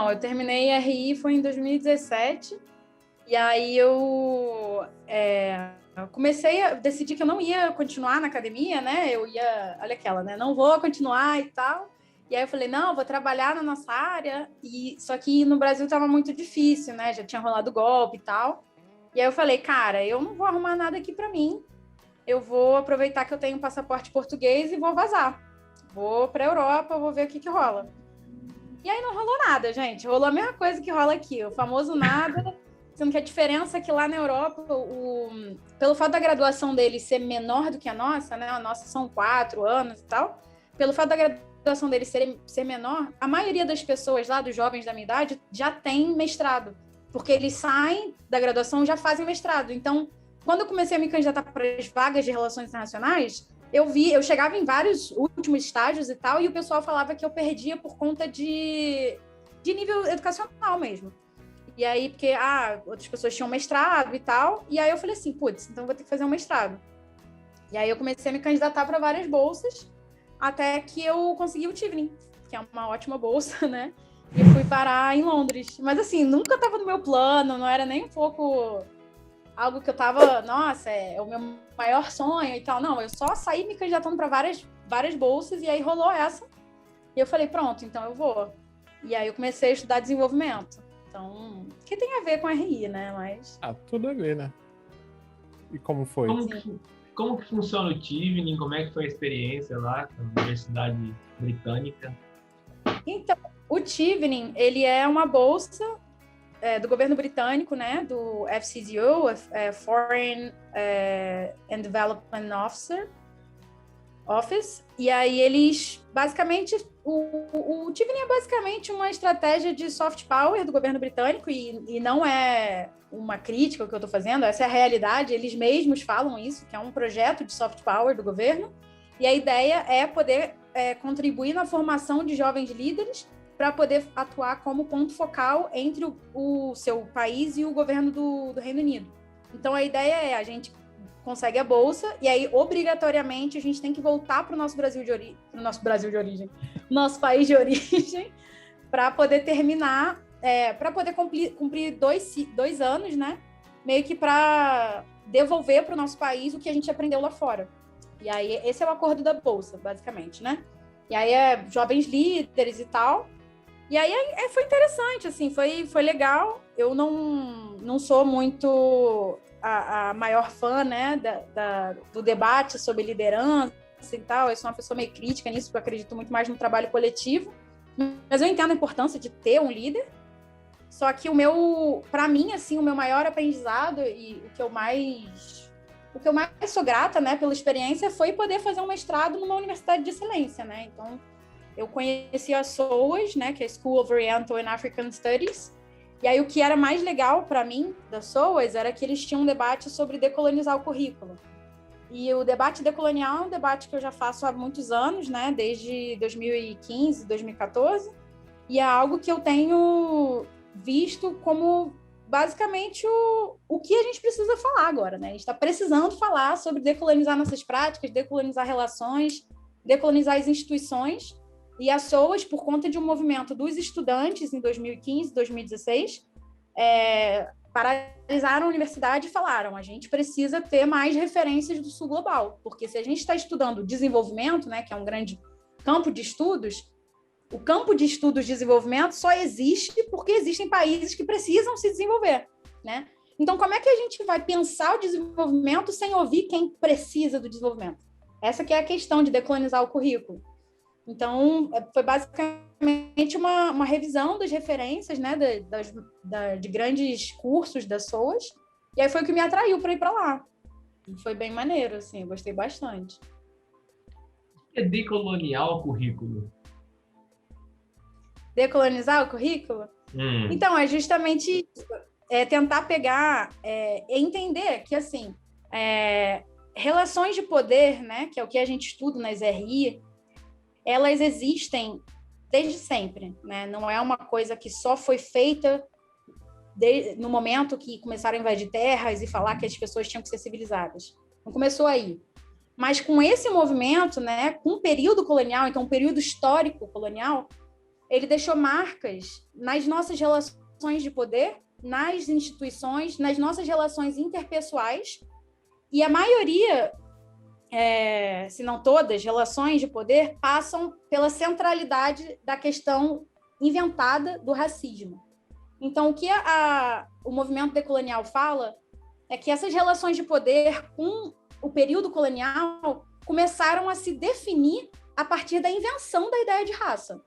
Então, eu terminei RI foi em 2017, e aí eu comecei a decidir que eu não ia continuar na academia, né? Eu ia, olha aquela, né? Não vou continuar e tal. E aí eu falei, não, eu vou trabalhar na nossa área, só que no Brasil estava muito difícil, né? Já tinha rolado golpe e tal. E aí eu falei, cara, eu não vou arrumar nada aqui para mim, eu vou aproveitar que eu tenho um passaporte português e vou vazar. Vou para a Europa, vou ver o que rola. E aí não rolou nada, gente. Rolou a mesma coisa que rola aqui, o famoso nada, sendo que a diferença é que lá na Europa, pelo fato da graduação deles ser menor do que a nossa, né? A nossa são 4 anos e tal. Pelo fato da graduação deles ser menor, a maioria das pessoas lá, dos jovens da minha idade, já tem mestrado. Porque eles saem da graduação e já fazem mestrado. Então, quando eu comecei a me candidatar para as vagas de relações internacionais, eu chegava em vários últimos estágios e tal, e o pessoal falava que eu perdia por conta de nível educacional mesmo. E aí, porque outras pessoas tinham mestrado e tal, e aí eu falei assim, putz, então vou ter que fazer um mestrado. E aí eu comecei a me candidatar para várias bolsas, até que eu consegui o Chevening, que é uma ótima bolsa, né? E fui parar em Londres. Mas assim, nunca estava no meu plano, não era nem um pouco algo que eu tava, nossa, é o meu maior sonho e tal. Não, eu só saí me candidatando para várias bolsas, e aí rolou essa. E eu falei, pronto, então eu vou. E aí eu comecei a estudar desenvolvimento. Então, que tem a ver com RI, né? Mas... tudo a ver, né? E como foi? Como que funciona o Chevening? Como é que foi a experiência lá na Universidade Britânica? Então, o Chevening, ele é uma bolsa do governo britânico, né, do FCDO, Foreign and Development Office, e aí eles, basicamente, o Chevening é basicamente uma estratégia de soft power do governo britânico, e não é uma crítica que eu estou fazendo, essa é a realidade, eles mesmos falam isso, que é um projeto de soft power do governo, e a ideia é poder contribuir na formação de jovens líderes para poder atuar como ponto focal entre o seu país e o governo do Reino Unido. Então, a ideia é a gente consegue a bolsa, e aí, obrigatoriamente, a gente tem que voltar para o nosso país de origem, para poder terminar, para poder cumprir 2 anos, né? Meio que para devolver para o nosso país o que a gente aprendeu lá fora. E aí, esse é o acordo da bolsa, basicamente, né? E aí, jovens líderes e tal. E aí foi interessante, assim, foi legal. Eu não sou muito a maior fã, né, do debate sobre liderança e tal. Eu sou uma pessoa meio crítica nisso, porque eu acredito muito mais no trabalho coletivo. Mas eu entendo a importância de ter um líder. Só que para mim, assim, o meu maior aprendizado e o que eu mais sou grata, né, pela experiência, foi poder fazer um mestrado numa universidade de excelência, né? Então, eu conheci a SOAS, né, que é School of Oriental and African Studies, e aí o que era mais legal para mim da SOAS era que eles tinham um debate sobre decolonizar o currículo. E o debate decolonial é um debate que eu já faço há muitos anos, né, desde 2015, 2014, e é algo que eu tenho visto como basicamente o que a gente precisa falar agora, né? A gente está precisando falar sobre decolonizar nossas práticas, decolonizar relações, decolonizar as instituições. E a SOAS, por conta de um movimento dos estudantes em 2015, 2016, paralisaram a universidade e falaram: a gente precisa ter mais referências do Sul Global, porque se a gente está estudando desenvolvimento, né, que é um grande campo de estudos, o campo de estudos de desenvolvimento só existe porque existem países que precisam se desenvolver, né? Então, como é que a gente vai pensar o desenvolvimento sem ouvir quem precisa do desenvolvimento? Essa que é a questão de decolonizar o currículo. Então, foi basicamente uma revisão das referências, né, de grandes cursos da SOAS, e aí foi o que me atraiu para ir para lá. E foi bem maneiro, assim, eu gostei bastante. É decolonial o currículo? Decolonizar o currículo? Então, é justamente isso, tentar pegar, entender que, assim, relações de poder, né, que é o que a gente estuda nas RI, elas existem desde sempre, né? Não é uma coisa que só foi feita no momento que começaram a invadir terras e falar que as pessoas tinham que ser civilizadas. Não começou aí. Mas com esse movimento, né, com o período colonial, então um período histórico colonial, ele deixou marcas nas nossas relações de poder, nas instituições, nas nossas relações interpessoais, e a maioria, se não todas, relações de poder passam pela centralidade da questão inventada do racismo. Então, o que o movimento decolonial fala é que essas relações de poder com o período colonial começaram a se definir a partir da invenção da ideia de raça.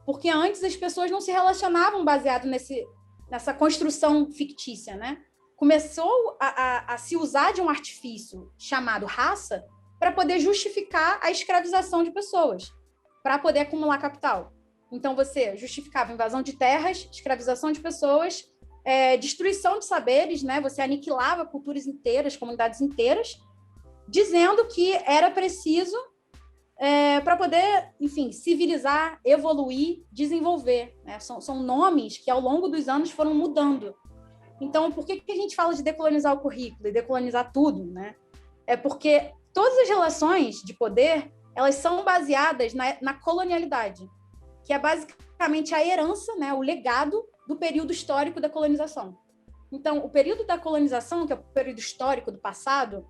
Porque antes as pessoas não se relacionavam baseado nessa construção fictícia, né? Começou a se usar de um artifício chamado raça para poder justificar a escravização de pessoas, para poder acumular capital. Então, você justificava invasão de terras, escravização de pessoas, destruição de saberes, né? Você aniquilava culturas inteiras, comunidades inteiras, dizendo que era preciso para poder, enfim, civilizar, evoluir, desenvolver, né? São nomes que, ao longo dos anos, foram mudando. Então, por que a gente fala de decolonizar o currículo e decolonizar tudo, né? É porque todas as relações de poder, elas são baseadas na colonialidade, que é basicamente a herança, né? O legado do período histórico da colonização. Então, o período da colonização, que é o período histórico do passado,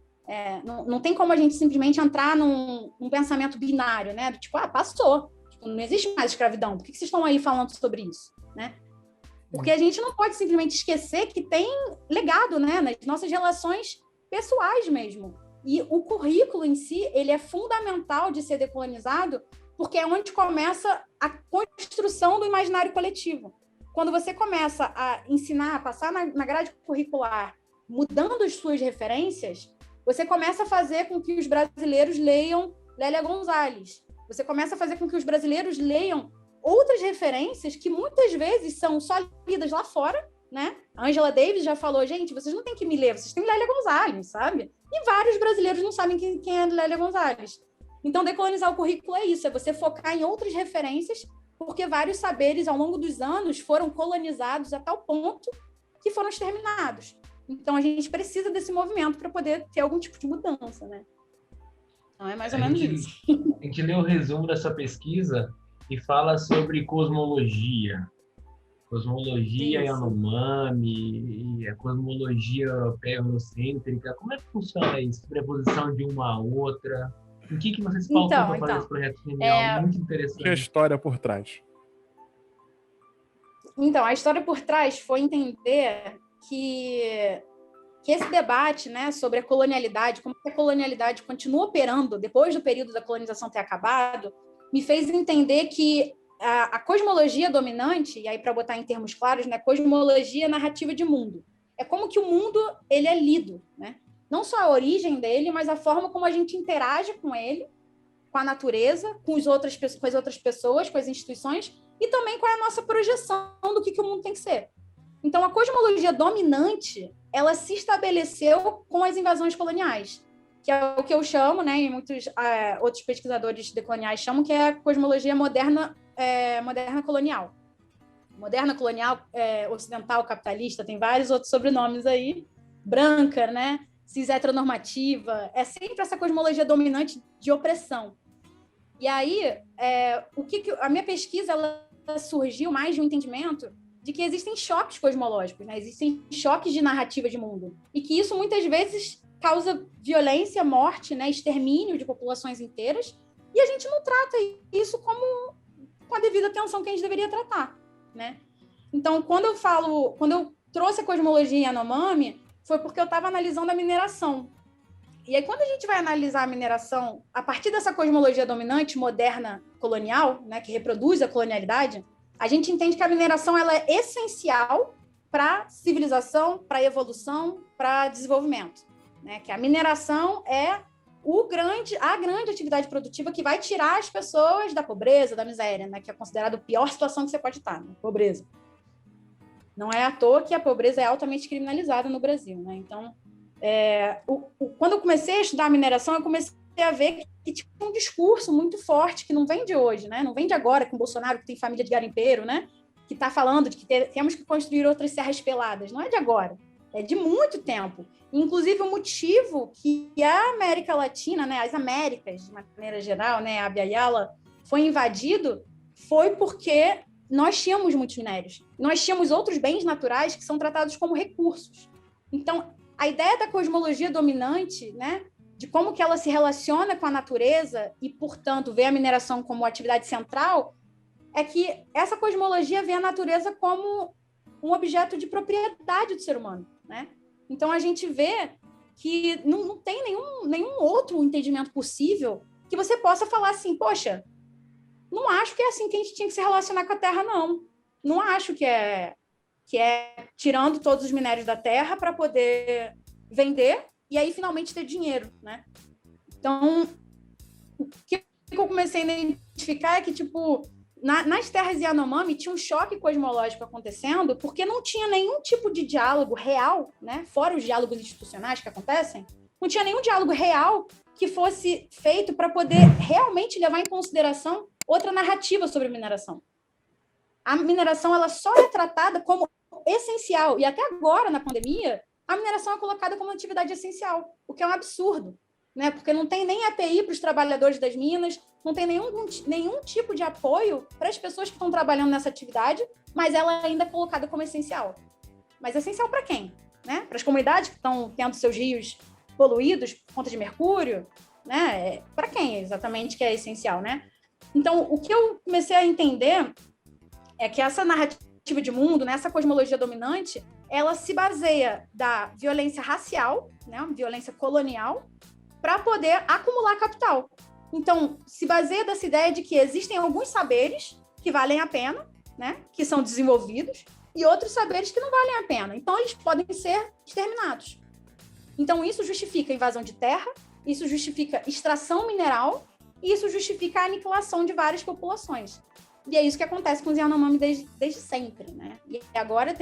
não tem como a gente simplesmente entrar num pensamento binário, né? Do tipo, passou. Tipo, não existe mais escravidão. Por que vocês estão aí falando sobre isso, né? Porque a gente não pode simplesmente esquecer que tem legado, né? Nas nossas relações pessoais mesmo. E o currículo em si, ele é fundamental de ser decolonizado, porque é onde começa a construção do imaginário coletivo. Quando você começa a ensinar, a passar na grade curricular, mudando as suas referências, você começa a fazer com que os brasileiros leiam Lélia Gonzalez. Você começa a fazer com que os brasileiros leiam outras referências que muitas vezes são só lidas lá fora, né? A Angela Davis já falou, gente, vocês não têm que me ler, vocês têm Lélia Gonzalez, sabe? E vários brasileiros não sabem quem é Lélia Gonzalez. Então, decolonizar o currículo é isso, é você focar em outras referências, porque vários saberes, ao longo dos anos, foram colonizados a tal ponto que foram exterminados. Então, a gente precisa desse movimento para poder ter algum tipo de mudança, né? Então, é mais ou menos isso. A gente lê o resumo dessa pesquisa e fala sobre cosmologia. Cosmologia Yanomami, e a cosmologia europeia eurocêntrica. Como é que funciona isso? Sobreposição de uma a outra? O que vocês pautam para fazer esse projeto genial? Muito interessante. Que é a história por trás? Então, a história por trás foi entender que esse debate, né, sobre a colonialidade, como a colonialidade continua operando depois do período da colonização ter acabado, me fez entender que a cosmologia dominante, e aí para botar em termos claros, né, cosmologia narrativa de mundo. É como que o mundo ele é lido, né? Não só a origem dele, mas a forma como a gente interage com ele, com a natureza, com as outras pessoas, com as instituições, e também com a nossa projeção do que o mundo tem que ser. Então, a cosmologia dominante, ela se estabeleceu com as invasões coloniais, que é o que eu chamo, né, e muitos outros pesquisadores decoloniais chamam, que é a cosmologia moderna colonial. Moderna colonial, ocidental capitalista, tem vários outros sobrenomes aí, branca, né, cis heteronormativa, é sempre essa cosmologia dominante de opressão. E aí, a minha pesquisa ela surgiu mais de um entendimento de que existem choques cosmológicos, né? Existem choques de narrativa de mundo, e que isso muitas vezes causa violência, morte, né? Extermínio de populações inteiras, e a gente não trata isso com a devida atenção que a gente deveria tratar, né? Então, quando eu trouxe a cosmologia Yanomami, foi porque eu estava analisando a mineração. E aí, quando a gente vai analisar a mineração a partir dessa cosmologia dominante, moderna, colonial, né, que reproduz a colonialidade, a gente entende que a mineração ela é essencial para civilização, para evolução, para desenvolvimento, né? Que a mineração é a grande atividade produtiva que vai tirar as pessoas da pobreza, da miséria, né? Que é considerada a pior situação que você pode estar, né? Pobreza. Não é à toa que a pobreza é altamente criminalizada no Brasil, né? Então, quando eu comecei a estudar a mineração, eu comecei a ver que tinha um discurso muito forte que não vem de hoje, né? Não vem de agora com o Bolsonaro, que tem família de garimpeiro, né? Que está falando de que temos que construir outras serras peladas. Não é de agora, é de muito tempo. Inclusive, o motivo que a América Latina, né, as Américas, de maneira geral, né, a Abya Yala, foi invadido foi porque nós tínhamos muitos minérios. Nós tínhamos outros bens naturais que são tratados como recursos. Então, a ideia da cosmologia dominante, né, de como que ela se relaciona com a natureza e, portanto, vê a mineração como atividade central, é que essa cosmologia vê a natureza como um objeto de propriedade do ser humano, né? Então, a gente vê que não tem nenhum outro entendimento possível que você possa falar assim, poxa, não acho que é assim que a gente tinha que se relacionar com a Terra, não. Não acho que é tirando todos os minérios da Terra para poder vender e aí finalmente ter dinheiro, né? Então, o que eu comecei a identificar é que, tipo, nas terras Yanomami tinha um choque cosmológico acontecendo porque não tinha nenhum tipo de diálogo real, né? Fora os diálogos institucionais que acontecem, não tinha nenhum diálogo real que fosse feito para poder realmente levar em consideração outra narrativa sobre a mineração. A mineração ela só é tratada como essencial, e até agora, na pandemia, a mineração é colocada como atividade essencial, o que é um absurdo, né? Porque não tem nem API para os trabalhadores das minas, não tem nenhum tipo de apoio para as pessoas que estão trabalhando nessa atividade, mas ela ainda é colocada como essencial. Mas essencial para quem? Né? Para as comunidades que estão tendo seus rios poluídos por conta de mercúrio, né? Para quem exatamente que é essencial, né? Então, o que eu comecei a entender é que essa narrativa de mundo, né, essa cosmologia dominante, ela se baseia da violência racial, né, violência colonial, para poder acumular capital. Então, se baseia dessa ideia de que existem alguns saberes que valem a pena, né, que são desenvolvidos, e outros saberes que não valem a pena. Então, eles podem ser exterminados. Então, isso justifica a invasão de terra, isso justifica extração mineral, e isso justifica a aniquilação de várias populações. E é isso que acontece com os Yanomami desde sempre, né? E agora,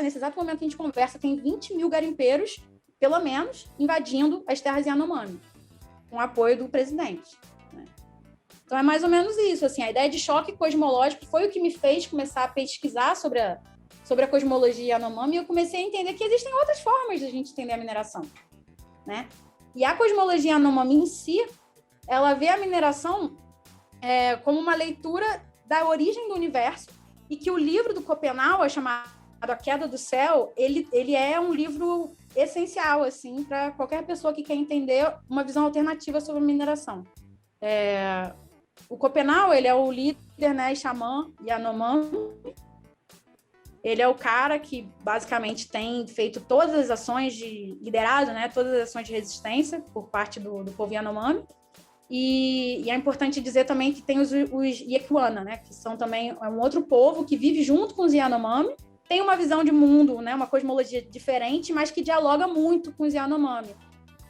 nesse exato momento que a gente conversa, tem 20 mil garimpeiros, pelo menos, invadindo as terras Yanomami, com o apoio do presidente, né? Então, é mais ou menos isso, assim, a ideia de choque cosmológico foi o que me fez começar a pesquisar sobre a cosmologia Yanomami, e eu comecei a entender que existem outras formas de a gente entender a mineração, né? E a cosmologia Yanomami em si, ela vê a mineração como uma leitura da origem do universo, e que o livro do Schopenhauer, chamado A Queda do Céu, ele é um livro essencial, assim, para qualquer pessoa que quer entender uma visão alternativa sobre a mineração. O Schopenhauer, ele é o líder, né, xamã Yanomami. Ele é o cara que, basicamente, tem feito todas as ações de liderado, né, todas as ações de resistência por parte do povo Yanomami. E é importante dizer também que tem os Yekuana, né, que são também um outro povo que vive junto com os Yanomami, tem uma visão de mundo, né, uma cosmologia diferente, mas que dialoga muito com os Yanomami.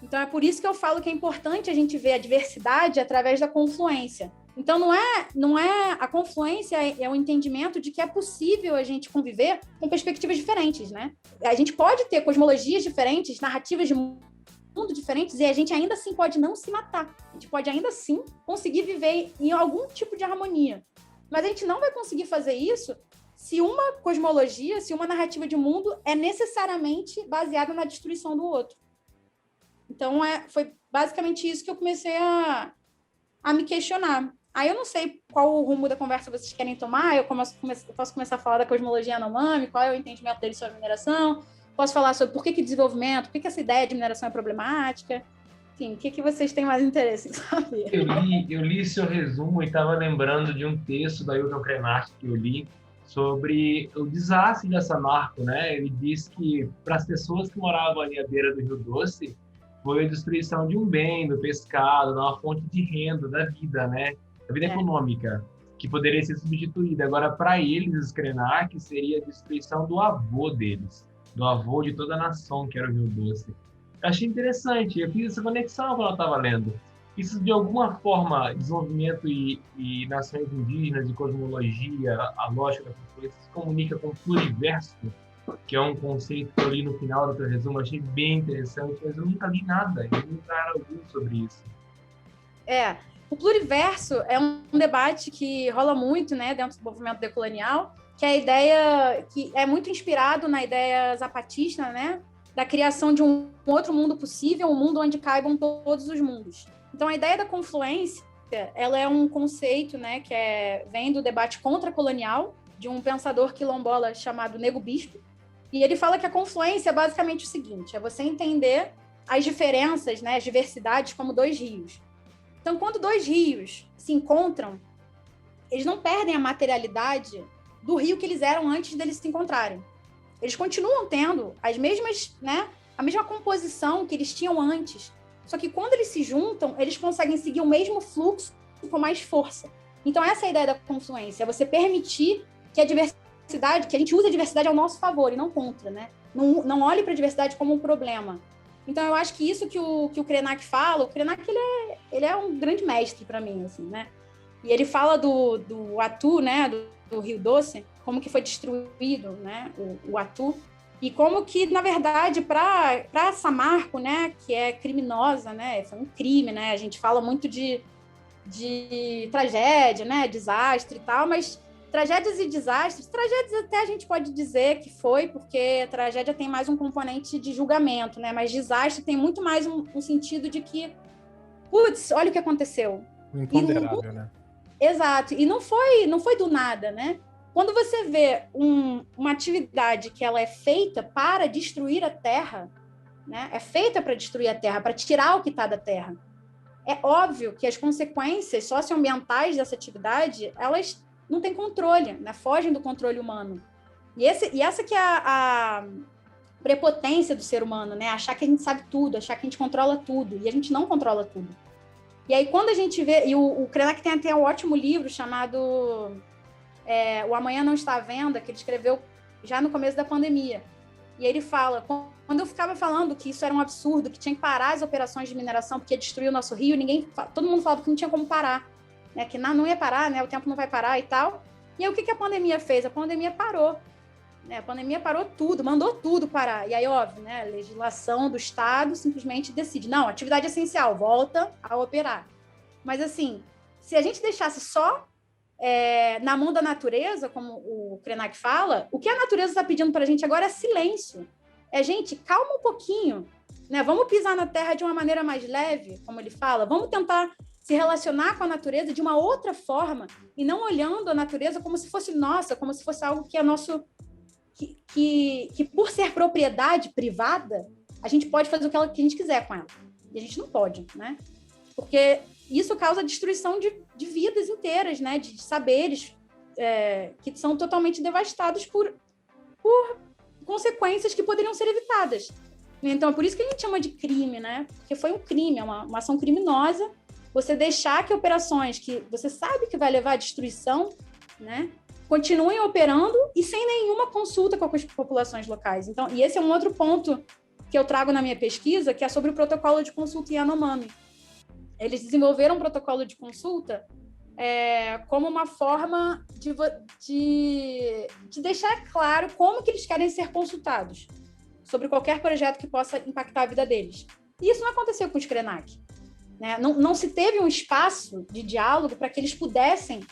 Então, é por isso que eu falo que é importante a gente ver a diversidade através da confluência. Então, não é a confluência é o entendimento de que é possível a gente conviver com perspectivas diferentes, né? A gente pode ter cosmologias diferentes, narrativas de mundo diferentes, e a gente ainda assim pode não se matar. A gente pode ainda assim conseguir viver em algum tipo de harmonia. Mas a gente não vai conseguir fazer isso se uma cosmologia, se uma narrativa de mundo é necessariamente baseada na destruição do outro. Então, foi basicamente isso que eu comecei a me questionar. Aí eu não sei qual o rumo da conversa vocês querem tomar, eu posso começar a falar da cosmologia Yanomami, qual é o entendimento deles sobre a mineração, posso falar sobre por que desenvolvimento, por que essa ideia de mineração é problemática, enfim, o que vocês têm mais interesse em saber? Eu li seu resumo e estava lembrando de um texto da Ailton Krenak que eu li sobre o desastre dessa narco, né? Ele diz que para as pessoas que moravam ali à beira do Rio Doce, foi a destruição de um bem, do pescado, de uma fonte de renda, da vida, né? Da vida econômica, que poderia ser substituída. Agora, para eles, os Krenak, seria a destruição do avô deles, do avô de toda a nação, que era o Rio Doce. Eu achei interessante, eu fiz essa conexão quando eu estava lendo. Isso, de alguma forma, desenvolvimento e nações indígenas, e cosmologia, a lógica da confluência, se comunica com o pluriverso, que é um conceito que eu li no final do teu resumo, eu achei bem interessante, mas eu nunca li nada, em lugar algum sobre isso. O pluriverso é um debate que rola muito, né, dentro do movimento decolonial, que é a ideia que é muito inspirado na ideia zapatista, né, da criação de um outro mundo possível, um mundo onde caibam todos os mundos. Então, a ideia da confluência, ela é um conceito, né, que vem do debate contracolonial, de um pensador quilombola chamado Nego Bispo, e ele fala que a confluência é basicamente o seguinte, é você entender as diferenças, né, as diversidades como dois rios. Então, quando dois rios se encontram, eles não perdem a materialidade do rio que eles eram antes deles se encontrarem. Eles continuam tendo as mesmas, né, a mesma composição que eles tinham antes, só que quando eles se juntam, eles conseguem seguir o mesmo fluxo com mais força. Então, essa é a ideia da confluência, é você permitir que a diversidade, que a gente use a diversidade ao nosso favor e não contra, né? Não olhe para a diversidade como um problema. Então, eu acho que isso que o Krenak fala, o Krenak, ele é um grande mestre para mim, assim, né? E ele fala do Atu, né, do Rio Doce, como que foi destruído, né, o Atu, e como que, na verdade, para Samarco, né, que é criminosa, né, foi um crime, né, a gente fala muito de tragédia, né, desastre e tal, mas tragédias e desastres, tragédias até a gente pode dizer que foi, porque a tragédia tem mais um componente de julgamento, né, mas desastre tem muito mais um sentido de que, putz, olha o que aconteceu. Imponderável, né? Exato, e não foi do nada, né? Quando você vê uma atividade que ela é feita para destruir a Terra, né? É feita para destruir a Terra, para tirar o que está da Terra. É óbvio que as consequências socioambientais dessa atividade, elas não têm controle, né? Fogem do controle humano. E essa que é a prepotência do ser humano, né? Achar que a gente sabe tudo, achar que a gente controla tudo, e a gente não controla tudo. E aí, quando a gente vê... E o Krenak tem até um ótimo livro chamado O Amanhã Não Está à Venda, que ele escreveu já no começo da pandemia. E ele fala, quando eu ficava falando que isso era um absurdo, que tinha que parar as operações de mineração porque ia destruir o nosso rio, todo mundo falava que não tinha como parar, né? Que não ia parar, né? O tempo não vai parar e tal. E aí, o que a pandemia fez? A pandemia parou. Né? A pandemia parou tudo, mandou tudo parar. E aí, óbvio, né? A legislação do Estado simplesmente decide, não, atividade essencial, volta a operar. Mas, assim, se a gente deixasse só na mão da natureza, como o Krenak fala, o que a natureza está pedindo para a gente agora é silêncio. Gente, calma um pouquinho, né? Vamos pisar na terra de uma maneira mais leve, como ele fala, vamos tentar se relacionar com a natureza de uma outra forma e não olhando a natureza como se fosse nossa, como se fosse algo que é nosso... Que por ser propriedade privada, a gente pode fazer o que a gente quiser com ela. E a gente não pode, né? Porque isso causa destruição de vidas inteiras, né? De saberes que são totalmente devastados por consequências que poderiam ser evitadas. Então, é por isso que a gente chama de crime, né? Porque foi um crime, é uma ação criminosa. Você deixar que operações que você sabe que vai levar à destruição, né? Continuem operando e sem nenhuma consulta com as populações locais. Então, e esse é um outro ponto que eu trago na minha pesquisa, que é sobre o protocolo de consulta Yanomami. Eles desenvolveram um protocolo de consulta como uma forma de deixar claro como que eles querem ser consultados sobre qualquer projeto que possa impactar a vida deles. E isso não aconteceu com os Krenak. Né? Não se teve um espaço de diálogo para que eles pudessem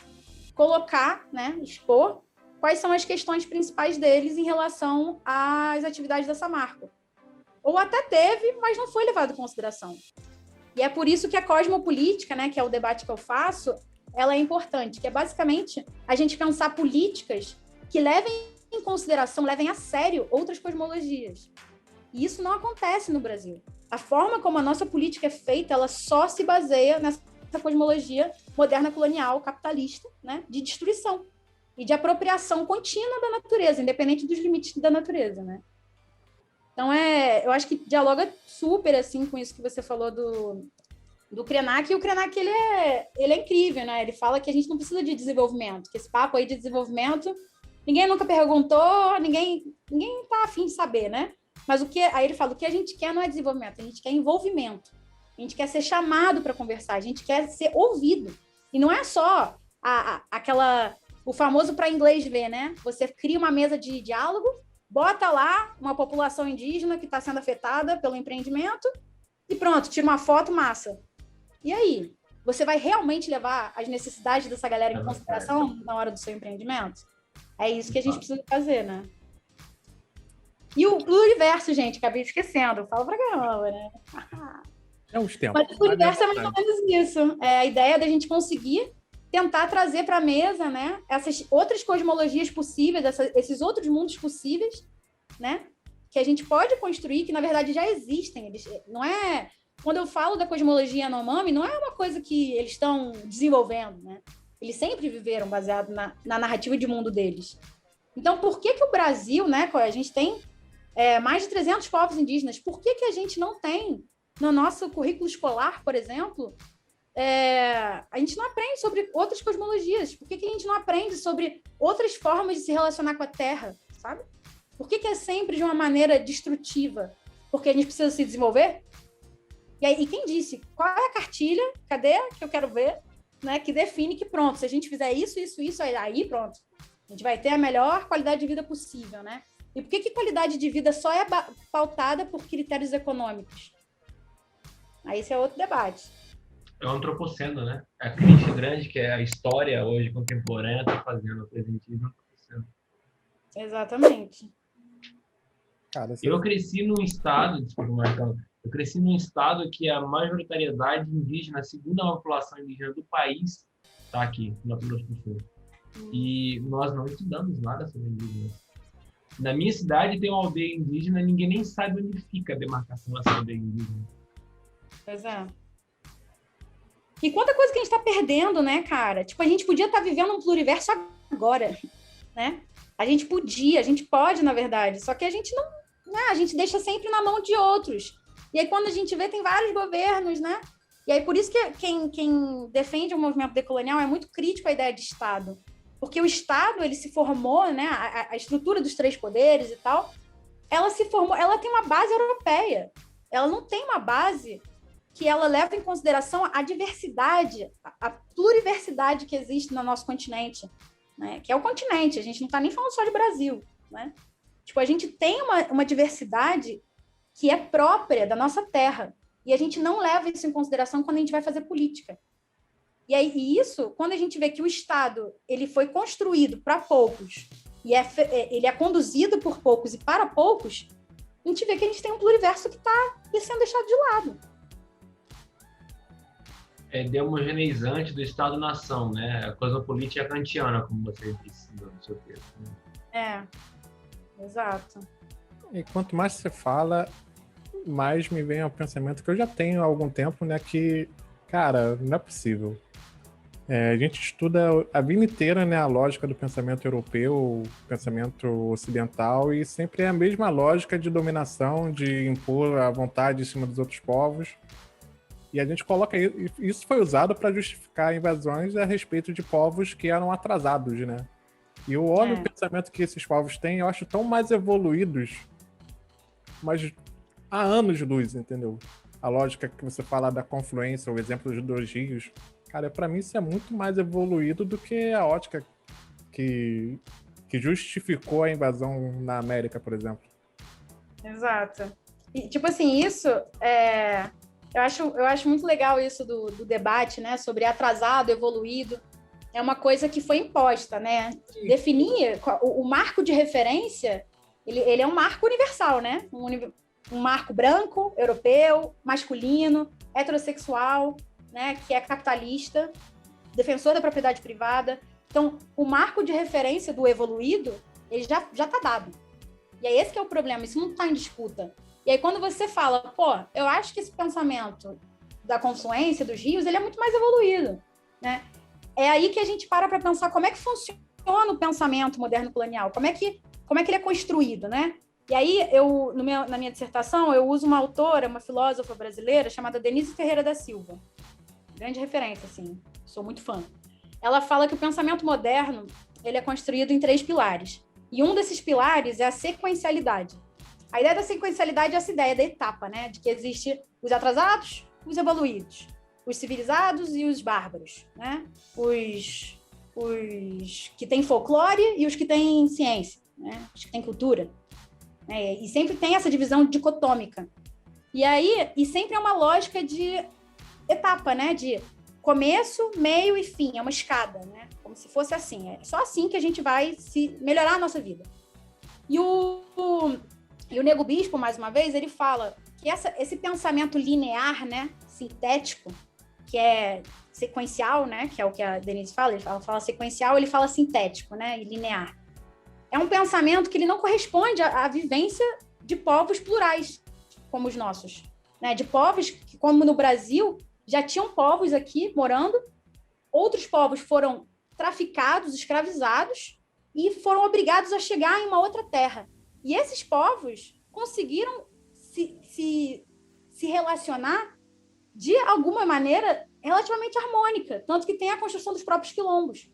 colocar, né, expor quais são as questões principais deles em relação às atividades da Samarco. Ou até teve, mas não foi levado em consideração. E é por isso que a cosmopolítica, né, que é o debate que eu faço, ela é importante, que é basicamente a gente pensar políticas que levem em consideração, levem a sério outras cosmologias. E isso não acontece no Brasil. A forma como a nossa política é feita, ela só se baseia nessa cosmologia moderna colonial capitalista, né, de destruição e de apropriação contínua da natureza, independente dos limites da natureza, né? Então, eu acho que dialoga super assim com isso que você falou do Krenak, e o Krenak ele é incrível, né? Ele fala que a gente não precisa de desenvolvimento, que esse papo aí de desenvolvimento, ninguém nunca perguntou, ninguém tá afim de saber, né? Mas aí ele fala, o que a gente quer não é desenvolvimento, a gente quer envolvimento. A gente quer ser chamado para conversar, a gente quer ser ouvido. E não é só o famoso para inglês ver, né? Você cria uma mesa de diálogo, bota lá uma população indígena que está sendo afetada pelo empreendimento e pronto, tira uma foto, massa. E aí? Você vai realmente levar as necessidades dessa galera em consideração na hora do seu empreendimento? É isso que a gente precisa fazer, né? E o pluriverso, gente, acabei esquecendo. Eu falo pra caramba, né? É uns tempos. Mas o pluriverso é mais ou menos isso. É a ideia da gente conseguir tentar trazer para a mesa, né, essas outras cosmologias possíveis, esses outros mundos possíveis, né, que a gente pode construir, que na verdade já existem. Não é, quando eu falo da cosmologia Yanomami, não é uma coisa que eles estão desenvolvendo, né? Eles sempre viveram baseado na narrativa de mundo deles. Então, por que o Brasil, né, a gente tem mais de 300 povos indígenas, por que a gente não tem, no nosso currículo escolar, por exemplo, a gente não aprende sobre outras cosmologias? Por que a gente não aprende sobre outras formas de se relacionar com a Terra, sabe? Por que é sempre de uma maneira destrutiva? Porque a gente precisa se desenvolver? E quem disse? Qual é a cartilha? Cadê? Que eu quero ver, né? Que define que pronto, se a gente fizer isso, aí pronto. A gente vai ter a melhor qualidade de vida possível, né? E por que qualidade de vida só é pautada por critérios econômicos? Aí esse é outro debate. É o antropoceno, né? A crítica grande que é a história hoje contemporânea está fazendo o presentismo antropoceno. Exatamente. Cara, eu cresci num estado, desculpa, Marcão, eu cresci num estado que a majoritariedade indígena, a segunda população indígena do país, está aqui, no Mato Grosso do Sul. E nós não estudamos nada sobre indígenas. Na minha cidade tem uma aldeia indígena, ninguém nem sabe onde fica a demarcação dessa aldeia indígena. Pois é. E quanta coisa que a gente está perdendo, né, cara? Tipo, a gente podia estar vivendo um pluriverso agora, né? A gente pode, na verdade, só que a gente não, né? A gente deixa sempre na mão de outros. E aí, quando a gente vê, tem vários governos, né? E aí, por isso que quem defende o movimento decolonial é muito crítico à ideia de Estado. Porque o Estado, ele se formou, né? A estrutura dos 3 poderes e tal, ela se formou, ela tem uma base europeia. Ela não tem uma base que ela leva em consideração a diversidade, a pluriversidade que existe no nosso continente, né? Que é o continente, a gente não está nem falando só de Brasil, né? Tipo, a gente tem uma diversidade que é própria da nossa terra, e a gente não leva isso em consideração quando a gente vai fazer política. E isso, quando a gente vê que o Estado ele foi construído para poucos, e ele é conduzido por poucos e para poucos, a gente vê que a gente tem um pluriverso que está sendo deixado de lado. É de homogeneizante do Estado-nação, né? A cosmopolítica kantiana, como você disse no seu texto. Né? Exato. E quanto mais você fala, mais me vem ao pensamento que eu já tenho há algum tempo, né? Que, cara, não é possível. A gente estuda a vida inteira, né, a lógica do pensamento europeu, pensamento ocidental, e sempre é a mesma lógica de dominação, de impor a vontade em cima dos outros povos. E a gente coloca isso foi usado para justificar invasões a respeito de povos que eram atrasados, né? E eu olho o pensamento que esses povos têm, eu acho tão mais evoluídos, mas há anos-luz, entendeu? A lógica que você fala da confluência, o exemplo dos 2 rios, cara, para mim isso é muito mais evoluído do que a ótica que justificou a invasão na América, por exemplo. Exato. E, tipo assim, isso eu acho muito legal isso do debate, né, sobre atrasado, evoluído. É uma coisa que foi imposta, né? Sim. Definir o marco de referência, ele é um marco universal, né? Um marco branco, europeu, masculino, heterossexual, né, que é capitalista, defensor da propriedade privada. Então, o marco de referência do evoluído, ele já está dado. E é esse que é o problema, isso não está em disputa. E aí, quando você fala, eu acho que esse pensamento da confluência dos rios, ele é muito mais evoluído, né? É aí que a gente para pensar como é que funciona o pensamento moderno colonial, como é que ele é construído, né? E aí, na minha dissertação, eu uso uma autora, uma filósofa brasileira, chamada Denise Ferreira da Silva. Grande referência, assim, sou muito fã. Ela fala que o pensamento moderno, ele é construído em 3 pilares. E um desses pilares é a sequencialidade. A ideia da sequencialidade é essa ideia da etapa, né? De que existe os atrasados, os evoluídos, os civilizados e os bárbaros, né? Os que têm folclore e os que têm ciência, né? Os que têm cultura. E sempre tem essa divisão dicotômica. E sempre é uma lógica de etapa, né? De começo, meio e fim. É uma escada, né? Como se fosse assim. É só assim que a gente vai melhorar a nossa vida. E o Nego Bispo, mais uma vez, ele fala que esse pensamento linear, né? Sintético, que é sequencial, né, que é o que a Denise fala, ele fala sequencial, ele fala sintético, né, e linear. É um pensamento que ele não corresponde à vivência de povos plurais, como os nossos, né, de povos que, como no Brasil, já tinham povos aqui morando, outros povos foram traficados, escravizados, e foram obrigados a chegar em uma outra terra. E esses povos conseguiram se relacionar de alguma maneira relativamente harmônica, tanto que tem a construção dos próprios quilombos,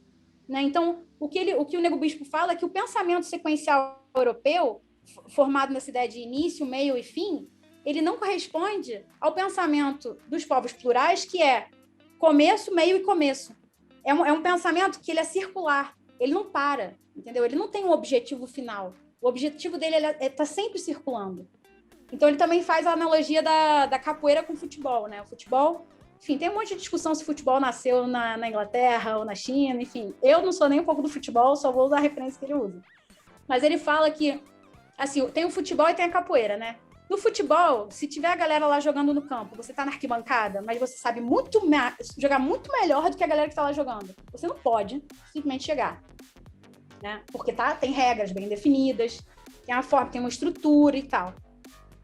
né? Então, o que o Nego Bispo fala é que o pensamento sequencial europeu, formado nessa ideia de início, meio e fim, ele não corresponde ao pensamento dos povos plurais, que é começo, meio e começo. É um pensamento que ele é circular, ele não para, entendeu? Ele não tem um objetivo final. O objetivo dele está sempre circulando. Então, ele também faz a analogia da capoeira com o futebol, né? O futebol, enfim, tem um monte de discussão se o futebol nasceu na Inglaterra ou na China, enfim. Eu não sou nem um pouco do futebol, só vou usar a referência que ele usa. Mas ele fala que, assim, tem o futebol e tem a capoeira, né? No futebol, se tiver a galera lá jogando no campo, você tá na arquibancada, mas você sabe jogar muito melhor do que a galera que tá lá jogando. Você não pode simplesmente chegar, né? Porque tem regras bem definidas, tem uma forma, tem uma estrutura e tal.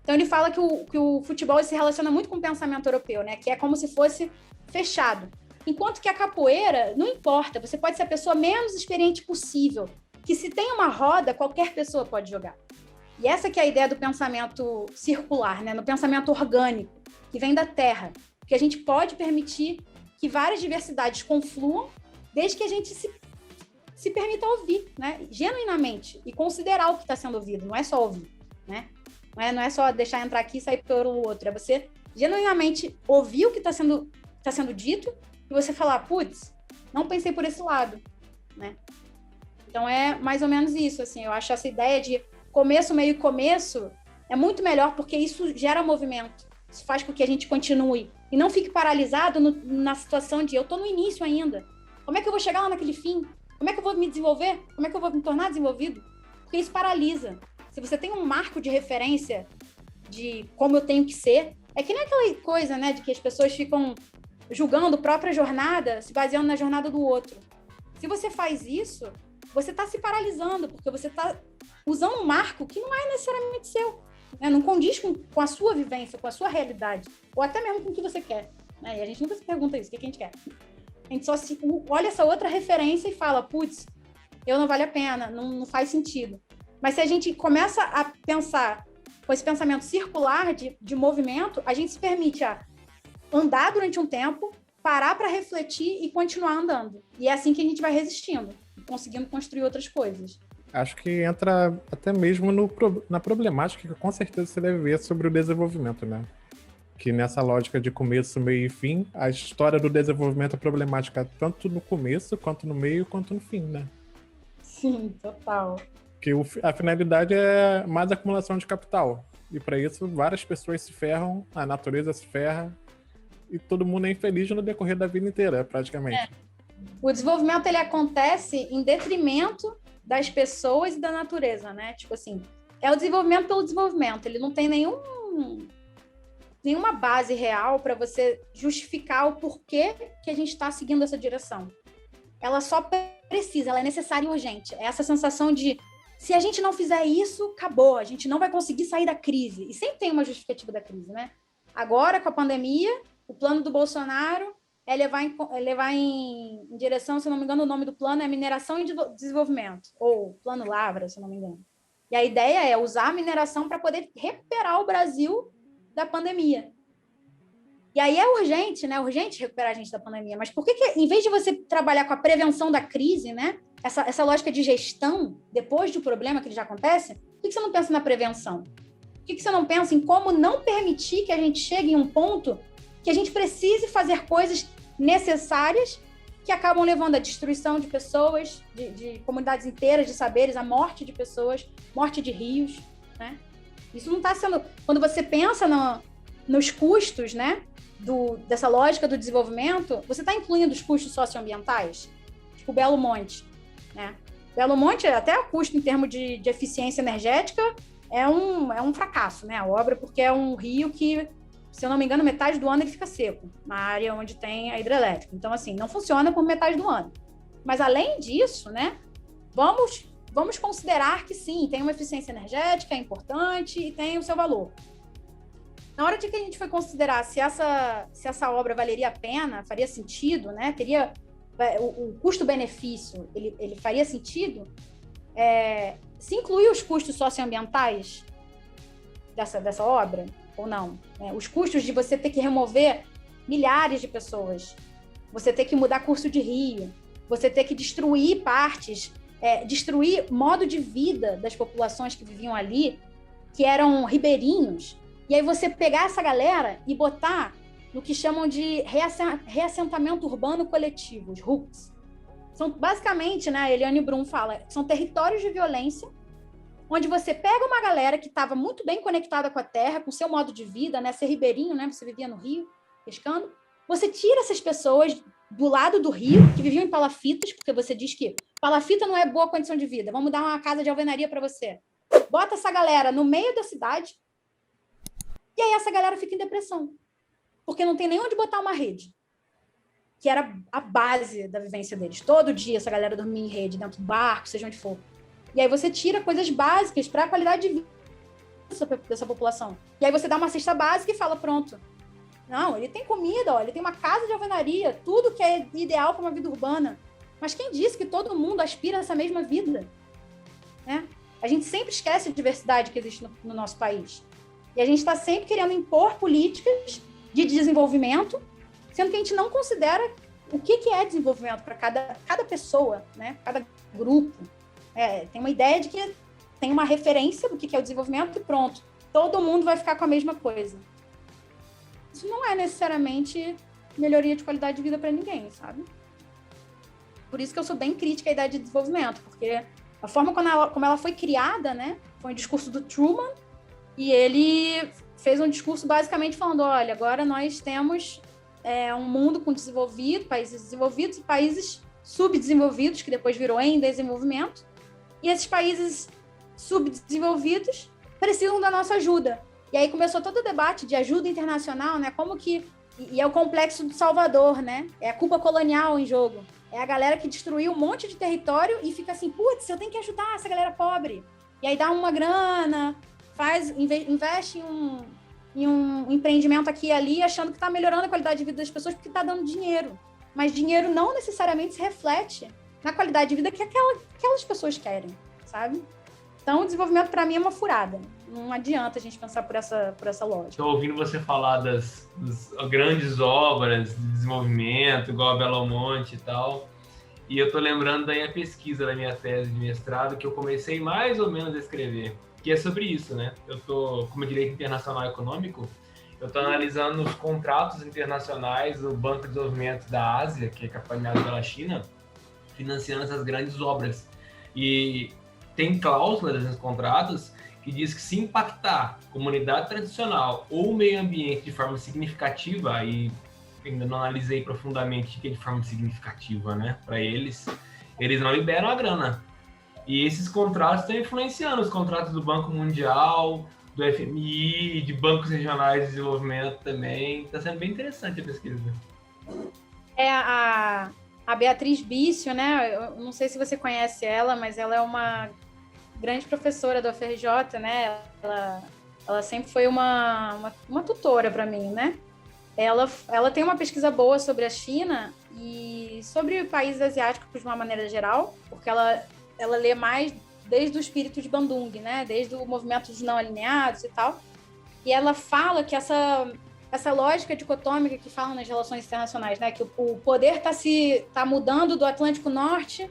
Então, ele fala que o futebol se relaciona muito com o pensamento europeu, né? Que é como se fosse fechado. Enquanto que a capoeira, não importa, você pode ser a pessoa menos experiente possível, que se tem uma roda, qualquer pessoa pode jogar. E essa que é a ideia do pensamento circular, né? No pensamento orgânico, que vem da terra. Que a gente pode permitir que várias diversidades confluam, desde que a gente se permita ouvir, né? Genuinamente, e considerar o que está sendo ouvido, não é só ouvir, né? Não é só deixar entrar aqui e sair pelo outro, é você genuinamente ouvir o que está sendo dito e você falar, putz, não pensei por esse lado, né? Então é mais ou menos isso, assim, eu acho essa ideia de começo, meio e começo é muito melhor porque isso gera movimento, isso faz com que a gente continue e não fique paralisado na situação de eu estou no início ainda, como é que eu vou chegar lá naquele fim? Como é que eu vou me desenvolver? Como é que eu vou me tornar desenvolvido? Porque isso paralisa. Se você tem um marco de referência de como eu tenho que ser, é que nem aquela coisa, né, de que as pessoas ficam julgando a própria jornada, se baseando na jornada do outro. Se você faz isso, você está se paralisando, porque você está usando um marco que não é necessariamente seu, né? Não condiz com a sua vivência, com a sua realidade, ou até mesmo com o que você quer, né? E a gente nunca se pergunta isso, o que a gente quer. A gente só olha essa outra referência e fala, putz, eu não vale a pena, não faz sentido. Mas se a gente começa a pensar com esse pensamento circular de movimento, a gente se permite andar durante um tempo, parar para refletir e continuar andando. E é assim que a gente vai resistindo, conseguindo construir outras coisas. Acho que entra até mesmo na problemática que com certeza você deve ver sobre o desenvolvimento, né? Que nessa lógica de começo, meio e fim, a história do desenvolvimento é problemática tanto no começo, quanto no meio, quanto no fim, né? Sim, total. Que a finalidade é mais acumulação de capital. E para isso, várias pessoas se ferram, a natureza se ferra, e todo mundo é infeliz no decorrer da vida inteira, praticamente. O desenvolvimento, ele acontece em detrimento das pessoas e da natureza, né? Tipo assim, é o desenvolvimento pelo desenvolvimento. Ele não tem nenhuma base real para você justificar o porquê que a gente está seguindo essa direção. Ela só precisa, ela é necessária e urgente. É essa sensação de se a gente não fizer isso, acabou, a gente não vai conseguir sair da crise. E sempre tem uma justificativa da crise, né? Agora, com a pandemia, o plano do Bolsonaro é levar em direção, se não me engano, o nome do plano é mineração e desenvolvimento, ou plano Lavra, se não me engano. E a ideia é usar a mineração para poder recuperar o Brasil da pandemia. E aí é urgente, né? Urgente recuperar a gente da pandemia. Mas por que em vez de você trabalhar com a prevenção da crise, né? Essa lógica de gestão, depois do problema que ele já acontece, por que você não pensa na prevenção? Por que você não pensa em como não permitir que a gente chegue em um ponto que a gente precise fazer coisas necessárias que acabam levando à destruição de pessoas, de comunidades inteiras, de saberes, à morte de pessoas, morte de rios, né? Isso não está sendo... Quando você pensa nos custos, né, dessa lógica do desenvolvimento, você está incluindo os custos socioambientais? Tipo Belo Monte, né? Belo Monte, até o custo em termos de eficiência energética, é um fracasso, né? A obra, porque é um rio que se eu não me engano, metade do ano ele fica seco, na área onde tem a hidrelétrica. Então, assim, não funciona por metade do ano. Mas, além disso, né, vamos considerar que, sim, tem uma eficiência energética, é importante e tem o seu valor. Na hora de que a gente foi considerar se essa obra valeria a pena, faria sentido, né, teria o custo-benefício, ele faria sentido, se incluir os custos socioambientais dessa obra, ou não? Os custos de você ter que remover milhares de pessoas, você ter que mudar curso de rio, você ter que destruir partes, destruir modo de vida das populações que viviam ali, que eram ribeirinhos, e aí você pegar essa galera e botar no que chamam de reassentamento urbano coletivo, os RUCs. São, basicamente, né, a Eliane Brum fala, são territórios de violência, onde você pega uma galera que estava muito bem conectada com a terra, com o seu modo de vida, né, ser ribeirinho, né, você vivia no rio, pescando, você tira essas pessoas do lado do rio, que viviam em palafitas, porque você diz que palafita não é boa condição de vida, vamos dar uma casa de alvenaria para você. Bota essa galera no meio da cidade, e aí essa galera fica em depressão, porque não tem nem onde botar uma rede, que era a base da vivência deles. Todo dia essa galera dormia em rede, dentro do barco, seja onde for. E aí você tira coisas básicas para a qualidade de vida dessa população. E aí você dá uma cesta básica e fala, pronto. Não, ele tem comida, ó, ele tem uma casa de alvenaria, tudo que é ideal para uma vida urbana. Mas quem disse que todo mundo aspira a essa mesma vida? Né? A gente sempre esquece a diversidade que existe no nosso país. E a gente está sempre querendo impor políticas de desenvolvimento, sendo que a gente não considera o que é desenvolvimento para cada pessoa, né? Cada grupo. Tem uma ideia de que tem uma referência do que é o desenvolvimento e pronto. Todo mundo vai ficar com a mesma coisa. Isso não é necessariamente melhoria de qualidade de vida para ninguém, sabe? Por isso que eu sou bem crítica à ideia de desenvolvimento, porque a forma como ela foi criada, né, foi um discurso do Truman, e ele fez um discurso basicamente falando, olha, agora nós temos um mundo com países desenvolvidos e países subdesenvolvidos, que depois virou em desenvolvimento, e esses países subdesenvolvidos precisam da nossa ajuda. E aí começou todo o debate de ajuda internacional, né? Como que... E é o complexo do Salvador, né? É a culpa colonial em jogo. É a galera que destruiu um monte de território e fica assim, putz, eu tenho que ajudar essa galera pobre. E aí dá uma grana, investe em um empreendimento aqui e ali, achando que está melhorando a qualidade de vida das pessoas porque está dando dinheiro. Mas dinheiro não necessariamente se reflete na qualidade de vida que aquelas pessoas querem, sabe? Então, o desenvolvimento, para mim, é uma furada. Não adianta a gente pensar por essa lógica. Estou ouvindo você falar das grandes obras de desenvolvimento, igual a Belo Monte e tal, e eu estou lembrando da minha pesquisa, da minha tese de mestrado, que eu comecei mais ou menos a escrever, que é sobre isso, né? Eu estou, como direito internacional econômico, eu estou analisando os contratos internacionais do Banco de Desenvolvimento da Ásia, que é capitaneado pela China, financiando essas grandes obras. E tem cláusulas nesses contratos que diz que se impactar comunidade tradicional ou meio ambiente de forma significativa, e ainda não analisei profundamente que é de forma significativa, né, para eles não liberam a grana. E esses contratos estão influenciando os contratos do Banco Mundial, do FMI, de bancos regionais de desenvolvimento também. Está sendo bem interessante a pesquisa. A Beatriz Bício, né? Eu não sei se você conhece ela, mas ela é uma grande professora da UFRJ, né? Ela sempre foi uma tutora para mim, né? Ela tem uma pesquisa boa sobre a China e sobre países asiáticos de uma maneira geral, porque ela lê mais desde o espírito de Bandung, né? Desde o movimento dos não alinhados e tal. E ela fala que essa lógica dicotômica que falam nas relações internacionais, né? Que o poder tá mudando do Atlântico Norte,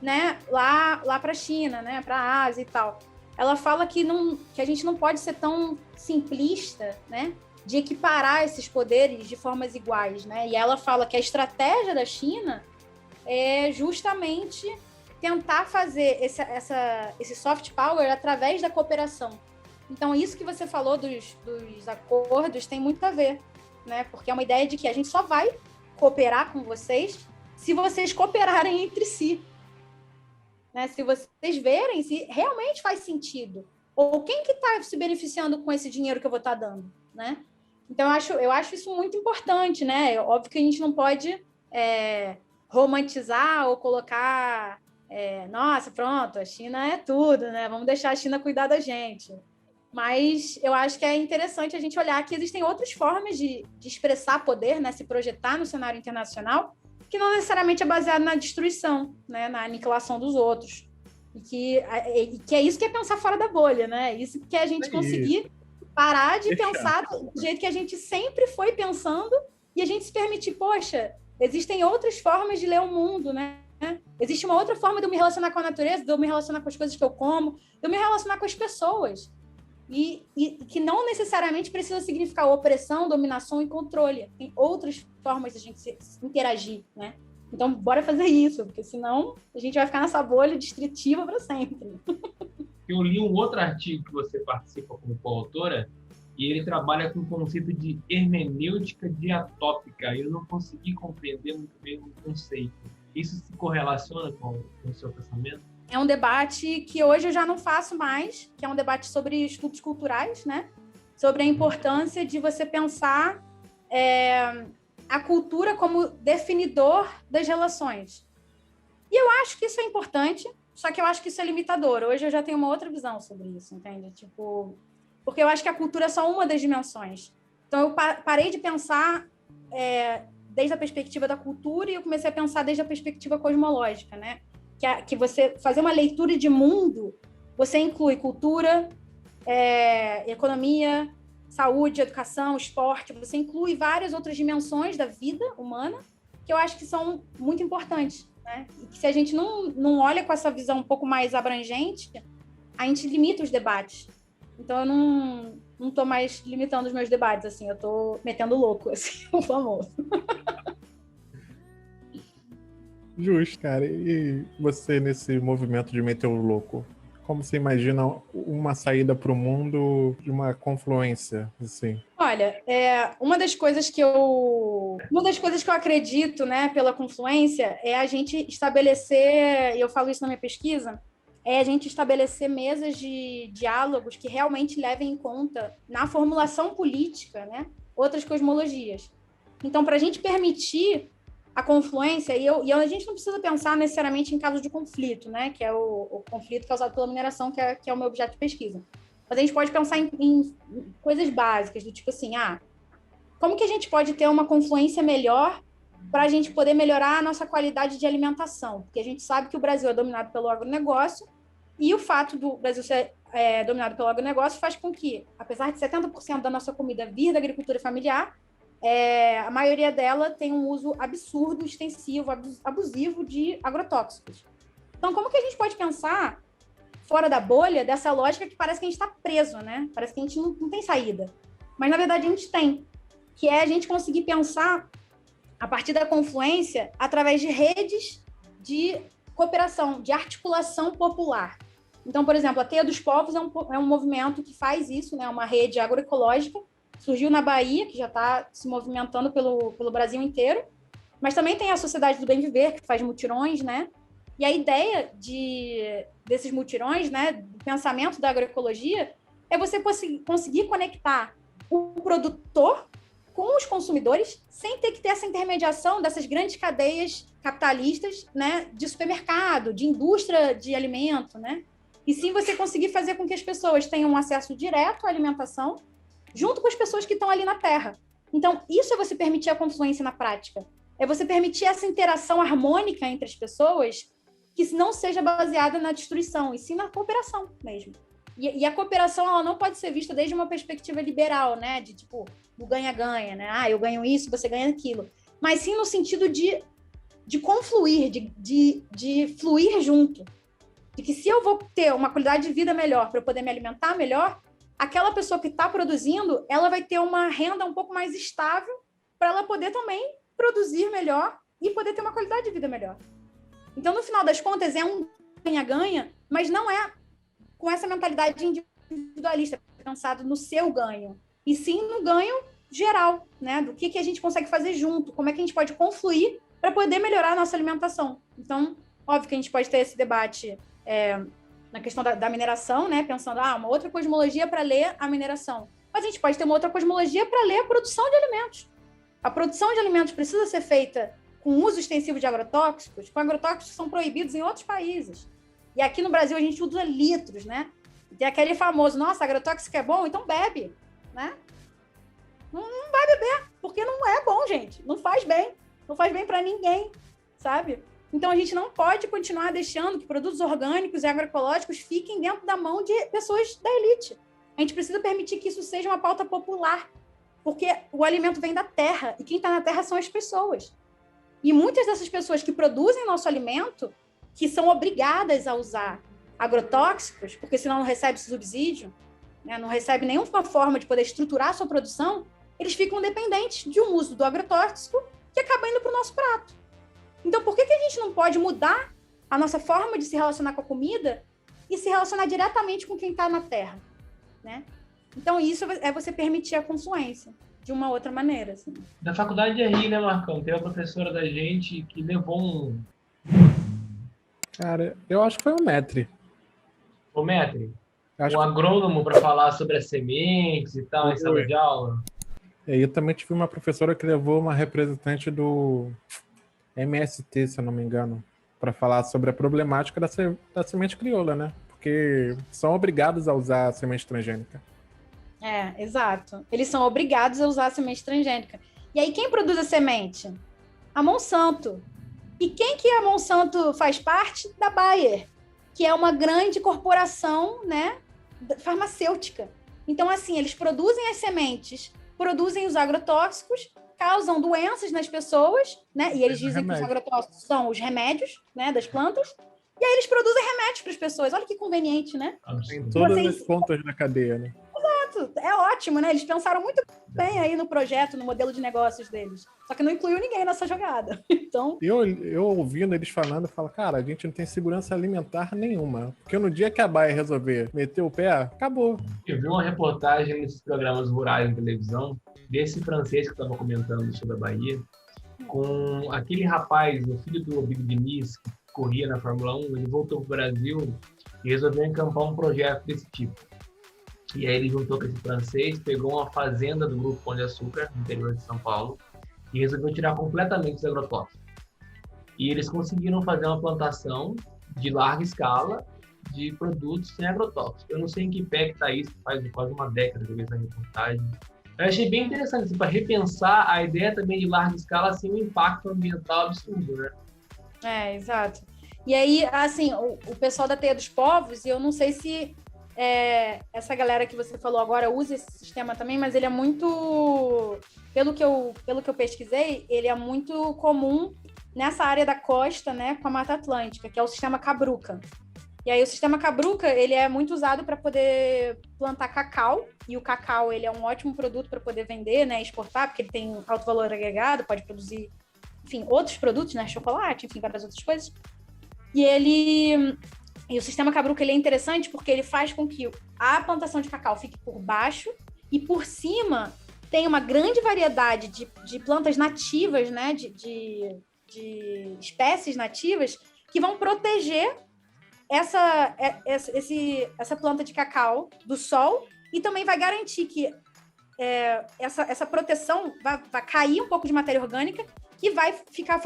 né? Lá para a China, né? Para a Ásia e tal. Ela fala que a gente não pode ser tão simplista, né? De equiparar esses poderes de formas iguais, né? E ela fala que a estratégia da China é justamente tentar fazer esse soft power através da cooperação. Então, isso que você falou dos acordos tem muito a ver, né? Porque é uma ideia de que a gente só vai cooperar com vocês se vocês cooperarem entre si. Né? Se vocês verem se realmente faz sentido. Ou quem que está se beneficiando com esse dinheiro que eu vou estar dando, né? Então, eu acho isso muito importante, né? Óbvio que a gente não pode romantizar ou colocar, nossa, pronto, a China é tudo, né? Vamos deixar a China cuidar da gente. Mas eu acho que é interessante a gente olhar que existem outras formas de expressar poder, né? Se projetar no cenário internacional, que não necessariamente é baseado na destruição, né? Na aniquilação dos outros. E que é isso que é pensar fora da bolha, né? Isso que é a gente conseguir parar de pensar do jeito que a gente sempre foi pensando e a gente se permitir, poxa, existem outras formas de ler o mundo, né? Existe uma outra forma de eu me relacionar com a natureza, de eu me relacionar com as coisas que eu como, de eu me relacionar com as pessoas. E que não necessariamente precisa significar opressão, dominação e controle. Tem outras formas de a gente se interagir, né? Então, bora fazer isso, porque senão a gente vai ficar nessa bolha destrutiva para sempre. Eu li um outro artigo que você participa como coautora e ele trabalha com o conceito de hermenêutica diatópica. Eu não consegui compreender muito bem o conceito. Isso se correlaciona com o seu pensamento? É um debate que hoje eu já não faço mais, que é um debate sobre estudos culturais, né? Sobre a importância de você pensar a cultura como definidor das relações. E eu acho que isso é importante, só que eu acho que isso é limitador. Hoje eu já tenho uma outra visão sobre isso, entende? Tipo, porque eu acho que a cultura é só uma das dimensões. Então eu parei de pensar desde a perspectiva da cultura e eu comecei a pensar desde a perspectiva cosmológica, né? Que você fazer uma leitura de mundo, você inclui cultura, economia, saúde, educação, esporte, você inclui várias outras dimensões da vida humana que eu acho que são muito importantes, né? E que se a gente não olha com essa visão um pouco mais abrangente, a gente limita os debates. Então eu não tô mais limitando os meus debates, assim, eu tô metendo louco, assim, o famoso. Justo, cara. E você, nesse movimento de meter o louco, como você imagina uma saída para o mundo de uma confluência, assim? Olha, uma das coisas que eu acredito, né, pela confluência, é a gente estabelecer, e eu falo isso na minha pesquisa, é a gente estabelecer mesas de diálogos que realmente levem em conta, na formulação política, né, outras cosmologias. Então, para a gente permitir a confluência, e a gente não precisa pensar necessariamente em casos de conflito, né, que é o conflito causado pela mineração, que é o meu objeto de pesquisa. Mas a gente pode pensar em coisas básicas, do tipo assim, como que a gente pode ter uma confluência melhor para a gente poder melhorar a nossa qualidade de alimentação? Porque a gente sabe que o Brasil é dominado pelo agronegócio, e o fato do Brasil ser dominado pelo agronegócio faz com que, apesar de 70% da nossa comida vir da agricultura familiar, a maioria dela tem um uso absurdo, extensivo, abusivo de agrotóxicos. Então, como que a gente pode pensar fora da bolha dessa lógica que parece que a gente está preso, né? Parece que a gente não tem saída. Mas, na verdade, a gente tem. Que é a gente conseguir pensar, a partir da confluência, através de redes de cooperação, de articulação popular. Então, por exemplo, a Teia dos Povos é um movimento que faz isso, né? Uma rede agroecológica, surgiu na Bahia, que já está se movimentando pelo Brasil inteiro, mas também tem a Sociedade do Bem Viver, que faz mutirões, né? E a ideia desses mutirões, né, do pensamento da agroecologia, é você conseguir conectar o produtor com os consumidores sem ter que ter essa intermediação dessas grandes cadeias capitalistas, né, de supermercado, de indústria de alimento, né? E sim você conseguir fazer com que as pessoas tenham um acesso direto à alimentação junto com as pessoas que estão ali na terra. Então, isso é você permitir a confluência na prática. É você permitir essa interação harmônica entre as pessoas que não seja baseada na destruição, e sim na cooperação mesmo. E a cooperação, ela não pode ser vista desde uma perspectiva liberal, né? De tipo, do ganha-ganha, né? Eu ganho isso, você ganha aquilo. Mas sim no sentido de confluir, de fluir junto. De que se eu vou ter uma qualidade de vida melhor para eu poder me alimentar melhor, aquela pessoa que está produzindo, ela vai ter uma renda um pouco mais estável para ela poder também produzir melhor e poder ter uma qualidade de vida melhor. Então, no final das contas, é um ganha-ganha, mas não é com essa mentalidade individualista, pensado no seu ganho, e sim no ganho geral, né? Do que a gente consegue fazer junto, como é que a gente pode confluir para poder melhorar a nossa alimentação. Então, óbvio que a gente pode ter esse debate na questão da mineração, né? Pensando, uma outra cosmologia para ler a mineração. mas a gente pode ter uma outra cosmologia para ler a produção de alimentos. A produção de alimentos precisa ser feita com uso extensivo de agrotóxicos, com agrotóxicos que são proibidos em outros países. E aqui no Brasil a gente usa litros, né? Tem aquele famoso, nossa, agrotóxico é bom, então bebe, né? Não vai beber, porque não é bom, gente. Não faz bem. Não faz bem para ninguém, sabe? Então, a gente não pode continuar deixando que produtos orgânicos e agroecológicos fiquem dentro da mão de pessoas da elite. A gente precisa permitir que isso seja uma pauta popular, porque o alimento vem da terra, e quem está na terra são as pessoas. E muitas dessas pessoas que produzem nosso alimento, que são obrigadas a usar agrotóxicos, porque senão não recebe subsídio, né, não recebe nenhuma forma de poder estruturar a sua produção, eles ficam dependentes de um uso do agrotóxico que acaba indo para o nosso prato. Então, por que a gente não pode mudar a nossa forma de se relacionar com a comida e se relacionar diretamente com quem está na terra, né? Então, isso é você permitir a confluência de uma outra maneira. Assim. Na faculdade de RI, né, Marcão? Tem uma professora da gente que levou um... Cara, eu acho que foi o Metri. O Metri? Acho Um agrônomo para falar sobre as sementes e tal, em sala de aula? E eu também tive uma professora que levou uma representante do MST, se eu não me engano, para falar sobre a problemática da semente crioula, né? Porque são obrigados a usar a semente transgênica. Exato. Eles são obrigados a usar a semente transgênica. E aí, quem produz a semente? A Monsanto. E quem que a Monsanto faz parte? Da Bayer, que é uma grande corporação, né, farmacêutica. Então, assim, eles produzem as sementes, produzem os agrotóxicos, causam doenças nas pessoas, né? E eles dizem que os agrotóxicos são os remédios, né, das plantas. E aí eles produzem remédios para as pessoas. Olha que conveniente, né? Em todas as pontas da cadeia, né? Exato. É ótimo, né? Eles pensaram muito bem aí no projeto, no modelo de negócios deles. Só que não incluiu ninguém nessa jogada. Então... Eu ouvindo eles falando, eu falo, cara, a gente não tem segurança alimentar nenhuma. Porque no dia que a Baia resolver meter o pé, acabou. Eu vi uma reportagem nesses programas rurais de televisão, desse francês que estava comentando sobre a Bahia, com aquele rapaz, o filho do Big Denis, que corria na Fórmula 1, ele voltou para o Brasil e resolveu encampar um projeto desse tipo. E aí ele juntou com esse francês, pegou uma fazenda do Grupo Pão de Açúcar, no interior de São Paulo, e resolveu tirar completamente os agrotóxicos. E eles conseguiram fazer uma plantação de larga escala de produtos sem agrotóxicos. Eu não sei em que pé que está isso, faz quase uma década que eu vi essa reportagem. Eu achei bem interessante, assim, para repensar a ideia também de larga escala sem um impacto ambiental absurdo, né? Exato. E aí, assim, o pessoal da Teia dos Povos, e eu não sei se essa galera que você falou agora usa esse sistema também, mas ele é muito, pelo que eu pesquisei, ele é muito comum nessa área da costa, né, com a Mata Atlântica, que é o sistema Cabruca. E aí o sistema Cabruca, ele é muito usado para poder plantar cacau, e o cacau, ele é um ótimo produto para poder vender, né, exportar, porque ele tem alto valor agregado, pode produzir, enfim, outros produtos, né, chocolate, enfim, várias outras coisas. E o sistema Cabruca, ele é interessante porque ele faz com que a plantação de cacau fique por baixo e por cima tem uma grande variedade de plantas nativas, né, de espécies nativas que vão proteger essa planta de cacau do sol e também vai garantir que essa proteção vai cair um pouco de matéria orgânica que vai ficar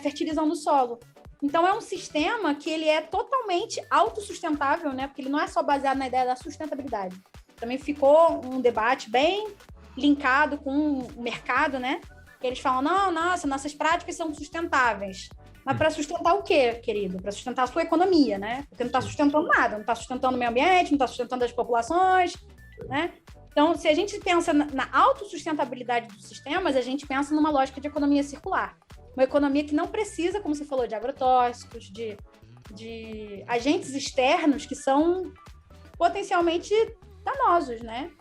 fertilizando o solo. Então, é um sistema que ele é totalmente autossustentável, né? Porque ele não é só baseado na ideia da sustentabilidade. Também ficou um debate bem linkado com o mercado, né? Que eles falam, nossas práticas são sustentáveis. Mas para sustentar o quê, querido? Para sustentar a sua economia, né? Porque não está sustentando nada. Não está sustentando o meio ambiente, não está sustentando as populações, né? Então, se a gente pensa na autossustentabilidade dos sistemas, a gente pensa numa lógica de economia circular. Uma economia que não precisa, como você falou, de agrotóxicos, de agentes externos que são potencialmente danosos, né?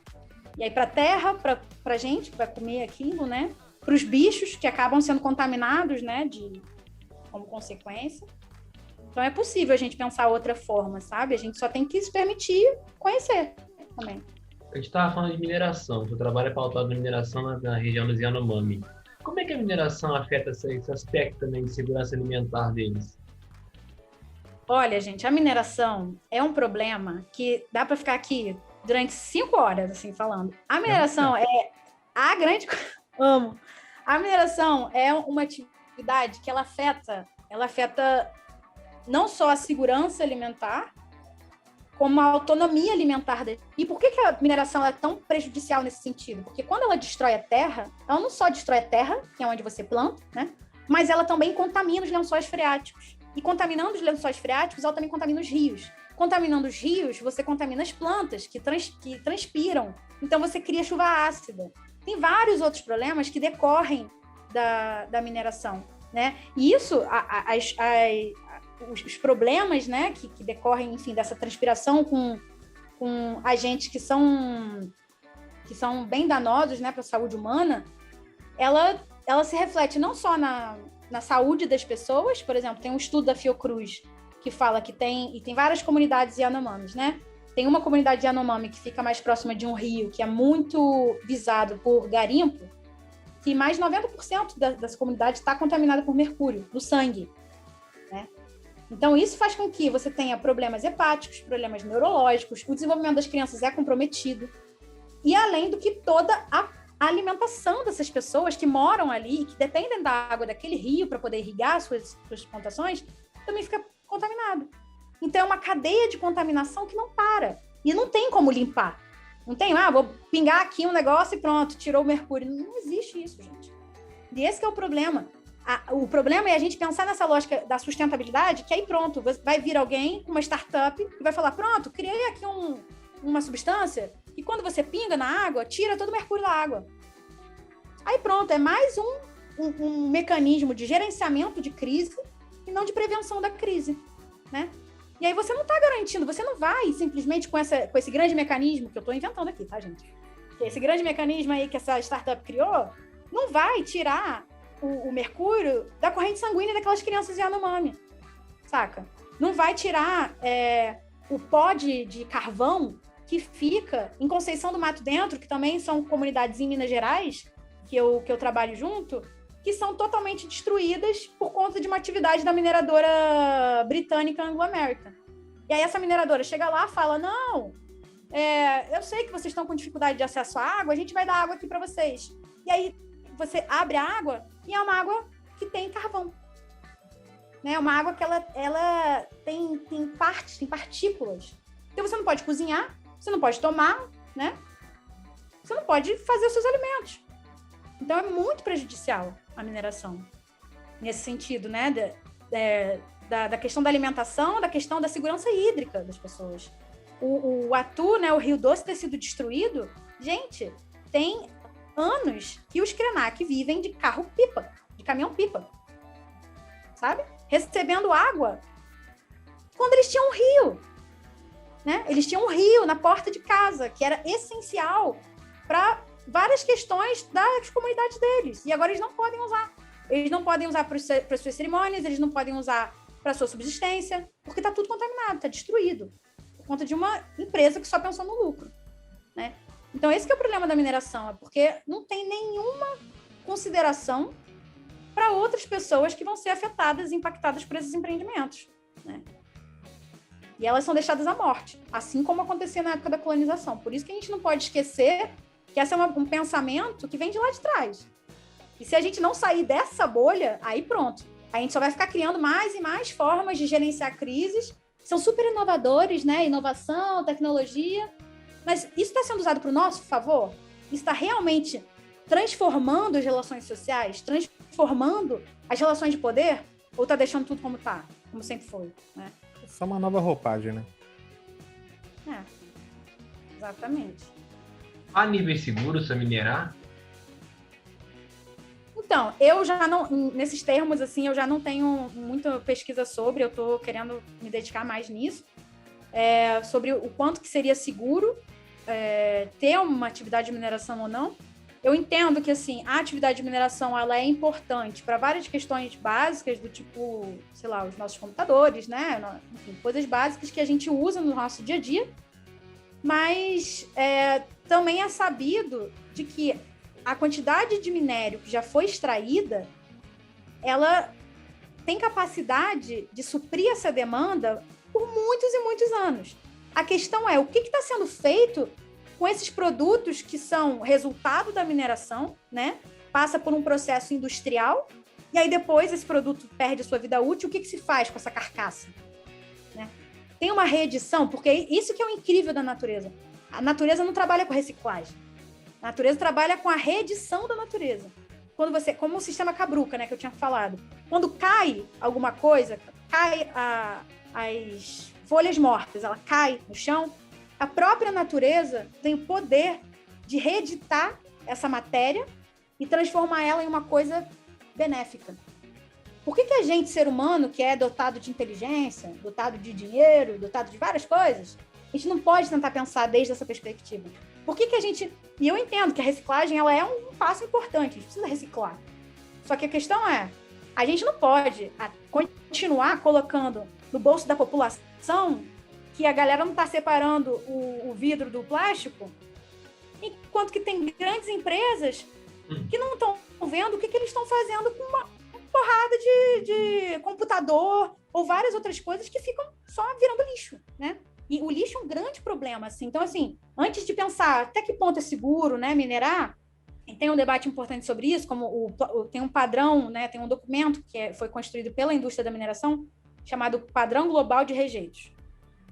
E aí para a terra, para a gente que vai comer aquilo, né? Para os bichos que acabam sendo contaminados, né? Como consequência. Então é possível a gente pensar outra forma, sabe? A gente só tem que se permitir conhecer também. A gente estava falando de mineração. Seu trabalho é pautado na mineração na região dos Yanomami. Como é que a mineração afeta esse aspecto também de segurança alimentar deles? Olha, gente, a mineração é um problema que dá para ficar aqui durante 5 horas, assim, falando. A mineração é a grande... Amo. A mineração é uma atividade que ela afeta não só a segurança alimentar, como a autonomia alimentar. E por que a mineração é tão prejudicial nesse sentido? Porque quando ela destrói a terra, ela não só destrói a terra, que é onde você planta, né? Mas ela também contamina os lençóis freáticos. E contaminando os lençóis freáticos, ela também contamina os rios. Contaminando os rios, você contamina as plantas que transpiram. Então, você cria chuva ácida. Tem vários outros problemas que decorrem da mineração, né? E isso, os problemas, né, que decorrem, enfim, dessa transpiração com agentes que são bem danosos, né, para a saúde humana, ela se reflete não só na saúde das pessoas. Por exemplo, tem um estudo da Fiocruz que fala que tem várias comunidades Yanomamis, né? Tem uma comunidade Yanomami que fica mais próxima de um rio, que é muito visado por garimpo, que mais de 90% dessa comunidade está contaminada por mercúrio no sangue, né? Então, isso faz com que você tenha problemas hepáticos, problemas neurológicos, o desenvolvimento das crianças é comprometido, e além do que toda a alimentação dessas pessoas que moram ali, que dependem da água daquele rio para poder irrigar suas plantações, também fica contaminado. Então, é uma cadeia de contaminação que não para, e não tem como limpar. Não tem, vou pingar aqui um negócio e pronto, tirou o mercúrio. Não existe isso, gente. E esse que é o problema. O problema é a gente pensar nessa lógica da sustentabilidade, que aí pronto, vai vir alguém com uma startup e vai falar, pronto, criei aqui uma substância e quando você pinga na água, tira todo o mercúrio da água. Aí pronto, é mais um mecanismo de gerenciamento de crise e não de prevenção da crise, né? E aí você não está garantindo, você não vai simplesmente com esse grande mecanismo, que eu estou inventando aqui, tá, gente? Esse grande mecanismo aí que essa startup criou, não vai tirar o mercúrio da corrente sanguínea daquelas crianças Yanomami, saca? Não vai tirar o pó de carvão que fica em Conceição do Mato Dentro, que também são comunidades em Minas Gerais, que eu trabalho junto, que são totalmente destruídas por conta de uma atividade da mineradora britânica Anglo American. E aí essa mineradora chega lá e fala, não, eu sei que vocês estão com dificuldade de acesso à água, a gente vai dar água aqui para vocês. E aí você abre a água e é uma água que tem carvão. Né? Uma água que ela tem partes, tem partículas. Então você não pode cozinhar, você não pode tomar, né? Você não pode fazer os seus alimentos. Então é muito prejudicial a mineração nesse sentido, né? Da questão da alimentação, da questão da segurança hídrica das pessoas. O Atu, né, o Rio Doce ter sido destruído, gente, tem anos que os Krenak vivem de carro-pipa, de caminhão-pipa, sabe? Recebendo água quando eles tinham um rio, né? Eles tinham um rio na porta de casa, que era essencial para várias questões das comunidades deles. E agora eles não podem usar. Eles não podem usar para as suas cerimônias, eles não podem usar para a sua subsistência, porque está tudo contaminado, está destruído, por conta de uma empresa que só pensou no lucro, né? Então, esse que é o problema da mineração, é porque não tem nenhuma consideração para outras pessoas que vão ser afetadas e impactadas por esses empreendimentos, né? E elas são deixadas à morte, assim como acontecia na época da colonização. Por isso que a gente não pode esquecer que esse é um pensamento que vem de lá de trás. E se a gente não sair dessa bolha, aí pronto. A gente só vai ficar criando mais e mais formas de gerenciar crises. São super inovadores, né? Inovação, tecnologia. Mas isso está sendo usado para o nosso favor? Isso está realmente transformando as relações sociais? Transformando as relações de poder? Ou está deixando tudo como está? Como sempre foi, né? Só uma nova roupagem, né? Exatamente. Há níveis seguros para minerar? Então, eu já não, nesses termos, assim, eu já não tenho muita pesquisa sobre, eu estou querendo me dedicar mais nisso, sobre o quanto que seria seguro ter uma atividade de mineração ou não. Eu entendo que, assim, a atividade de mineração, ela é importante para várias questões básicas, do tipo, sei lá, os nossos computadores, né? Enfim, coisas básicas que a gente usa no nosso dia a dia, mas também é sabido de que a quantidade de minério que já foi extraída, ela tem capacidade de suprir essa demanda por muitos e muitos anos. A questão é o que está sendo feito com esses produtos que são resultado da mineração, né? Passa por um processo industrial, e aí depois esse produto perde a sua vida útil. O que se faz com essa carcaça? Né? Tem uma reedição, porque isso que é o incrível da natureza. A natureza não trabalha com reciclagem. A natureza trabalha com a reedição da natureza. Quando você, como o sistema Cabruca, né, que eu tinha falado, quando cai alguma coisa, cai as folhas mortas, ela cai no chão, a própria natureza tem o poder de reeditar essa matéria e transformar ela em uma coisa benéfica. Por que a gente, ser humano, que é dotado de inteligência, dotado de dinheiro, dotado de várias coisas, a gente não pode tentar pensar desde essa perspectiva? Por que a gente... E eu entendo que a reciclagem ela é um passo importante, a gente precisa reciclar. Só que a questão é, a gente não pode continuar colocando no bolso da população que a galera não está separando o vidro do plástico, enquanto que tem grandes empresas que não estão vendo o que eles estão fazendo com uma porrada de computador ou várias outras coisas que ficam só virando lixo, né? E o lixo é um grande problema, assim. Então, assim, antes de pensar até que ponto é seguro, né, minerar, e tem um debate importante sobre isso, como tem um padrão, né, tem um documento que foi construído pela indústria da mineração, chamado Padrão Global de Rejeitos.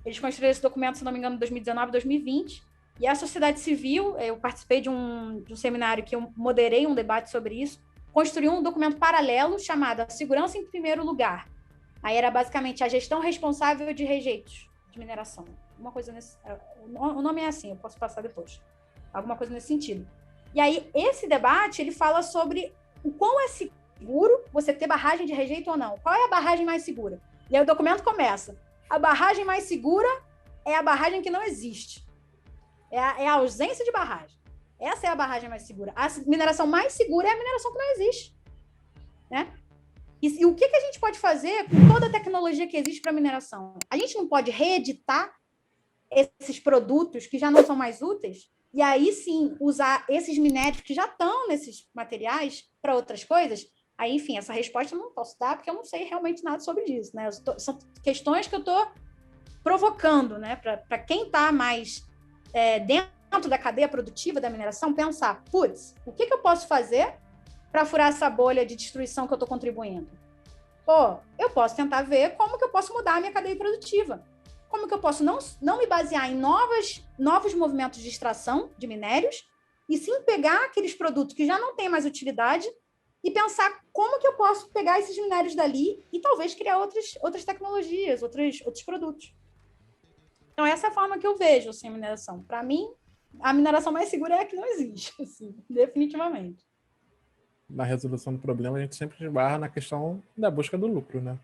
Eles construíram esse documento, se não me engano, em 2019, 2020, e a sociedade civil, eu participei de um seminário que eu moderei um debate sobre isso, construiu um documento paralelo chamado A Segurança em Primeiro Lugar. Aí era basicamente a gestão responsável de rejeitos de mineração. Uma coisa nesse... O nome é assim, eu posso passar depois. Alguma coisa nesse sentido. E aí, esse debate, ele fala sobre o quão é seguro você ter barragem de rejeito ou não. Qual é a barragem mais segura? E aí o documento começa. A barragem mais segura é a barragem que não existe. É a ausência de barragem. Essa é a barragem mais segura. A mineração mais segura é a mineração que não existe. Né? E o que a gente pode fazer com toda a tecnologia que existe para mineração? A gente não pode reeditar esses produtos que já não são mais úteis e aí sim usar esses minérios que já estão nesses materiais para outras coisas? Aí, enfim, essa resposta eu não posso dar porque eu não sei realmente nada sobre isso. Né? São questões que eu estou provocando, né? Para quem está mais dentro da cadeia produtiva da mineração, pensar, putz, o que eu posso fazer para furar essa bolha de destruição que eu estou contribuindo? Pô, eu posso tentar ver como que eu posso mudar a minha cadeia produtiva. Como que eu posso não me basear em novos movimentos de extração de minérios e sim pegar aqueles produtos que já não têm mais utilidade e pensar como que eu posso pegar esses minérios dali e talvez criar outras tecnologias, outros produtos. Então, essa é a forma que eu vejo assim, a mineração. Para mim, a mineração mais segura é a que não existe, assim, definitivamente. Na resolução do problema, a gente sempre esbarra na questão da busca do lucro, né?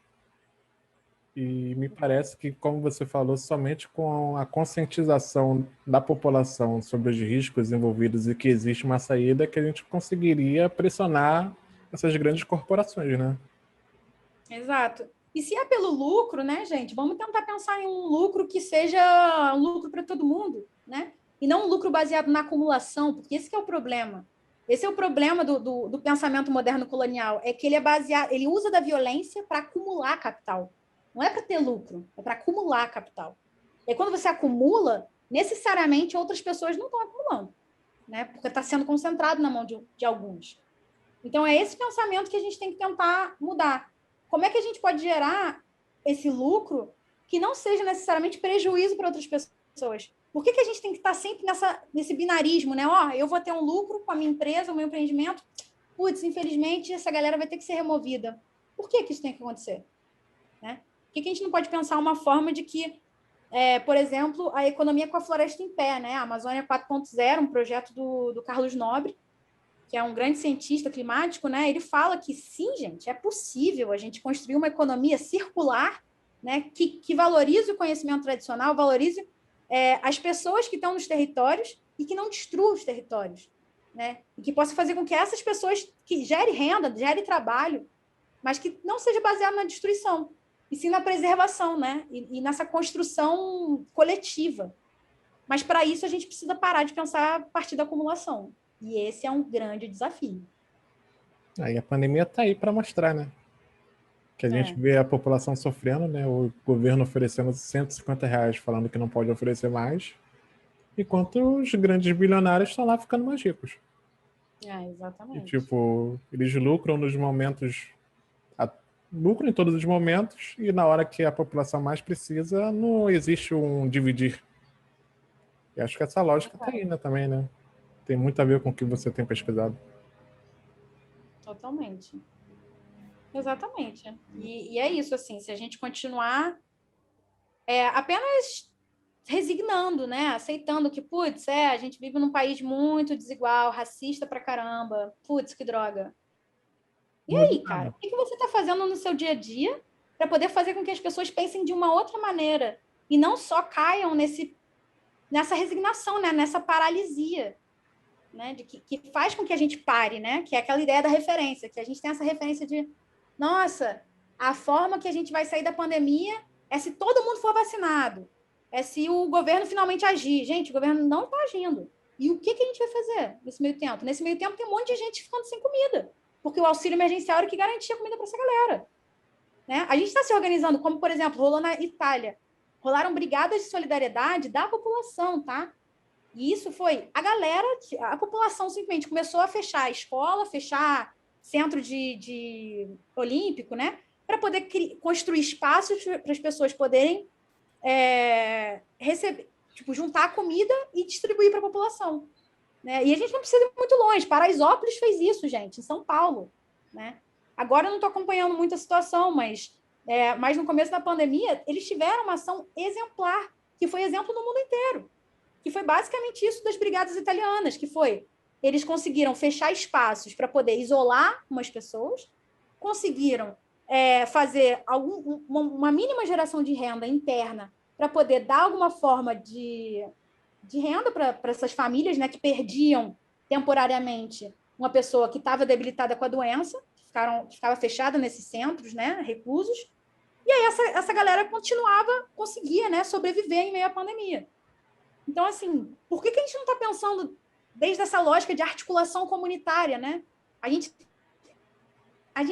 E me parece que, como você falou, somente com a conscientização da população sobre os riscos envolvidos e que existe uma saída que a gente conseguiria pressionar essas grandes corporações, né? Exato. E se é pelo lucro, né, gente? Vamos tentar pensar em um lucro que seja um lucro para todo mundo, né? E não um lucro baseado na acumulação, porque esse que é o problema. Esse é o problema do pensamento moderno colonial, é que ele usa da violência para acumular capital. Não é para ter lucro, é para acumular capital. E aí, quando você acumula, necessariamente outras pessoas não estão acumulando, né? Porque está sendo concentrado na mão de alguns. Então, é esse pensamento que a gente tem que tentar mudar. Como é que a gente pode gerar esse lucro que não seja necessariamente prejuízo para outras pessoas? Por que a gente tem que estar sempre nesse binarismo, né? Eu vou ter um lucro com a minha empresa, o meu empreendimento. Putz, infelizmente, essa galera vai ter que ser removida. Por que isso tem que acontecer? Né? Por que a gente não pode pensar uma forma de que, por exemplo, a economia com a floresta em pé, né? A Amazônia 4.0, um projeto do Carlos Nobre, que é um grande cientista climático, né? Ele fala que sim, gente, é possível a gente construir uma economia circular, né? Que valorize o conhecimento tradicional, valorize as pessoas que estão nos territórios e que não destrua os territórios, né? E que possa fazer com que essas pessoas que gerem renda, gerem trabalho, mas que não seja baseado na destruição, e sim na preservação, né? E nessa construção coletiva. Mas para isso a gente precisa parar de pensar a partir da acumulação. E esse é um grande desafio. Aí a pandemia está aí para mostrar, né? Que a gente vê a população sofrendo, né? O governo oferecendo R$ 150 falando que não pode oferecer mais, enquanto os grandes bilionários estão lá ficando mais ricos. E, Exatamente. tipo, eles lucram nos momentos, lucram em todos os momentos, e na hora que a população mais precisa, não existe um dividir. E acho que essa lógica tá aí, né, também, né? Tem muito a ver com o que você tem pesquisado. Totalmente. Exatamente. E é isso, assim, se a gente continuar apenas resignando, né? Aceitando que, putz, a gente vive num país muito desigual, racista pra caramba, putz, que droga. E aí, cara, o que você está fazendo no seu dia a dia para poder fazer com que as pessoas pensem de uma outra maneira e não só caiam nessa resignação, né? Nessa paralisia, né? Que faz com que a gente pare, né? Que é aquela ideia da referência, que a gente tem essa referência de, nossa, a forma que a gente vai sair da pandemia é se todo mundo for vacinado, é se o governo finalmente agir. Gente, o governo não está agindo. E o que a gente vai fazer nesse meio tempo? Nesse meio tempo tem um monte de gente ficando sem comida, porque o auxílio emergencial era o que garantia comida para essa galera. Né? A gente está se organizando, como, por exemplo, rolou na Itália. Rolaram brigadas de solidariedade da população, tá? E isso foi a galera, a população simplesmente começou a fechar a escola, fechar centro de olímpico, né? Para poder construir espaços para as pessoas poderem receber, tipo, juntar comida e distribuir para a população. Né? E a gente não precisa ir muito longe. Paraisópolis fez isso, gente, em São Paulo. Né? Agora eu não estou acompanhando muito a situação, mas no começo da pandemia, eles tiveram uma ação exemplar, que foi exemplo no mundo inteiro. Que foi basicamente isso das brigadas italianas, que foi, eles conseguiram fechar espaços para poder isolar umas pessoas, conseguiram fazer uma mínima geração de renda interna para poder dar alguma forma de renda para essas famílias, né, que perdiam temporariamente uma pessoa que estava debilitada com a doença, que ficava fechada nesses centros, né, reclusos, e aí essa galera conseguia, né, sobreviver em meio à pandemia. Então, assim, por que a gente não está pensando desde essa lógica de articulação comunitária, né? A gente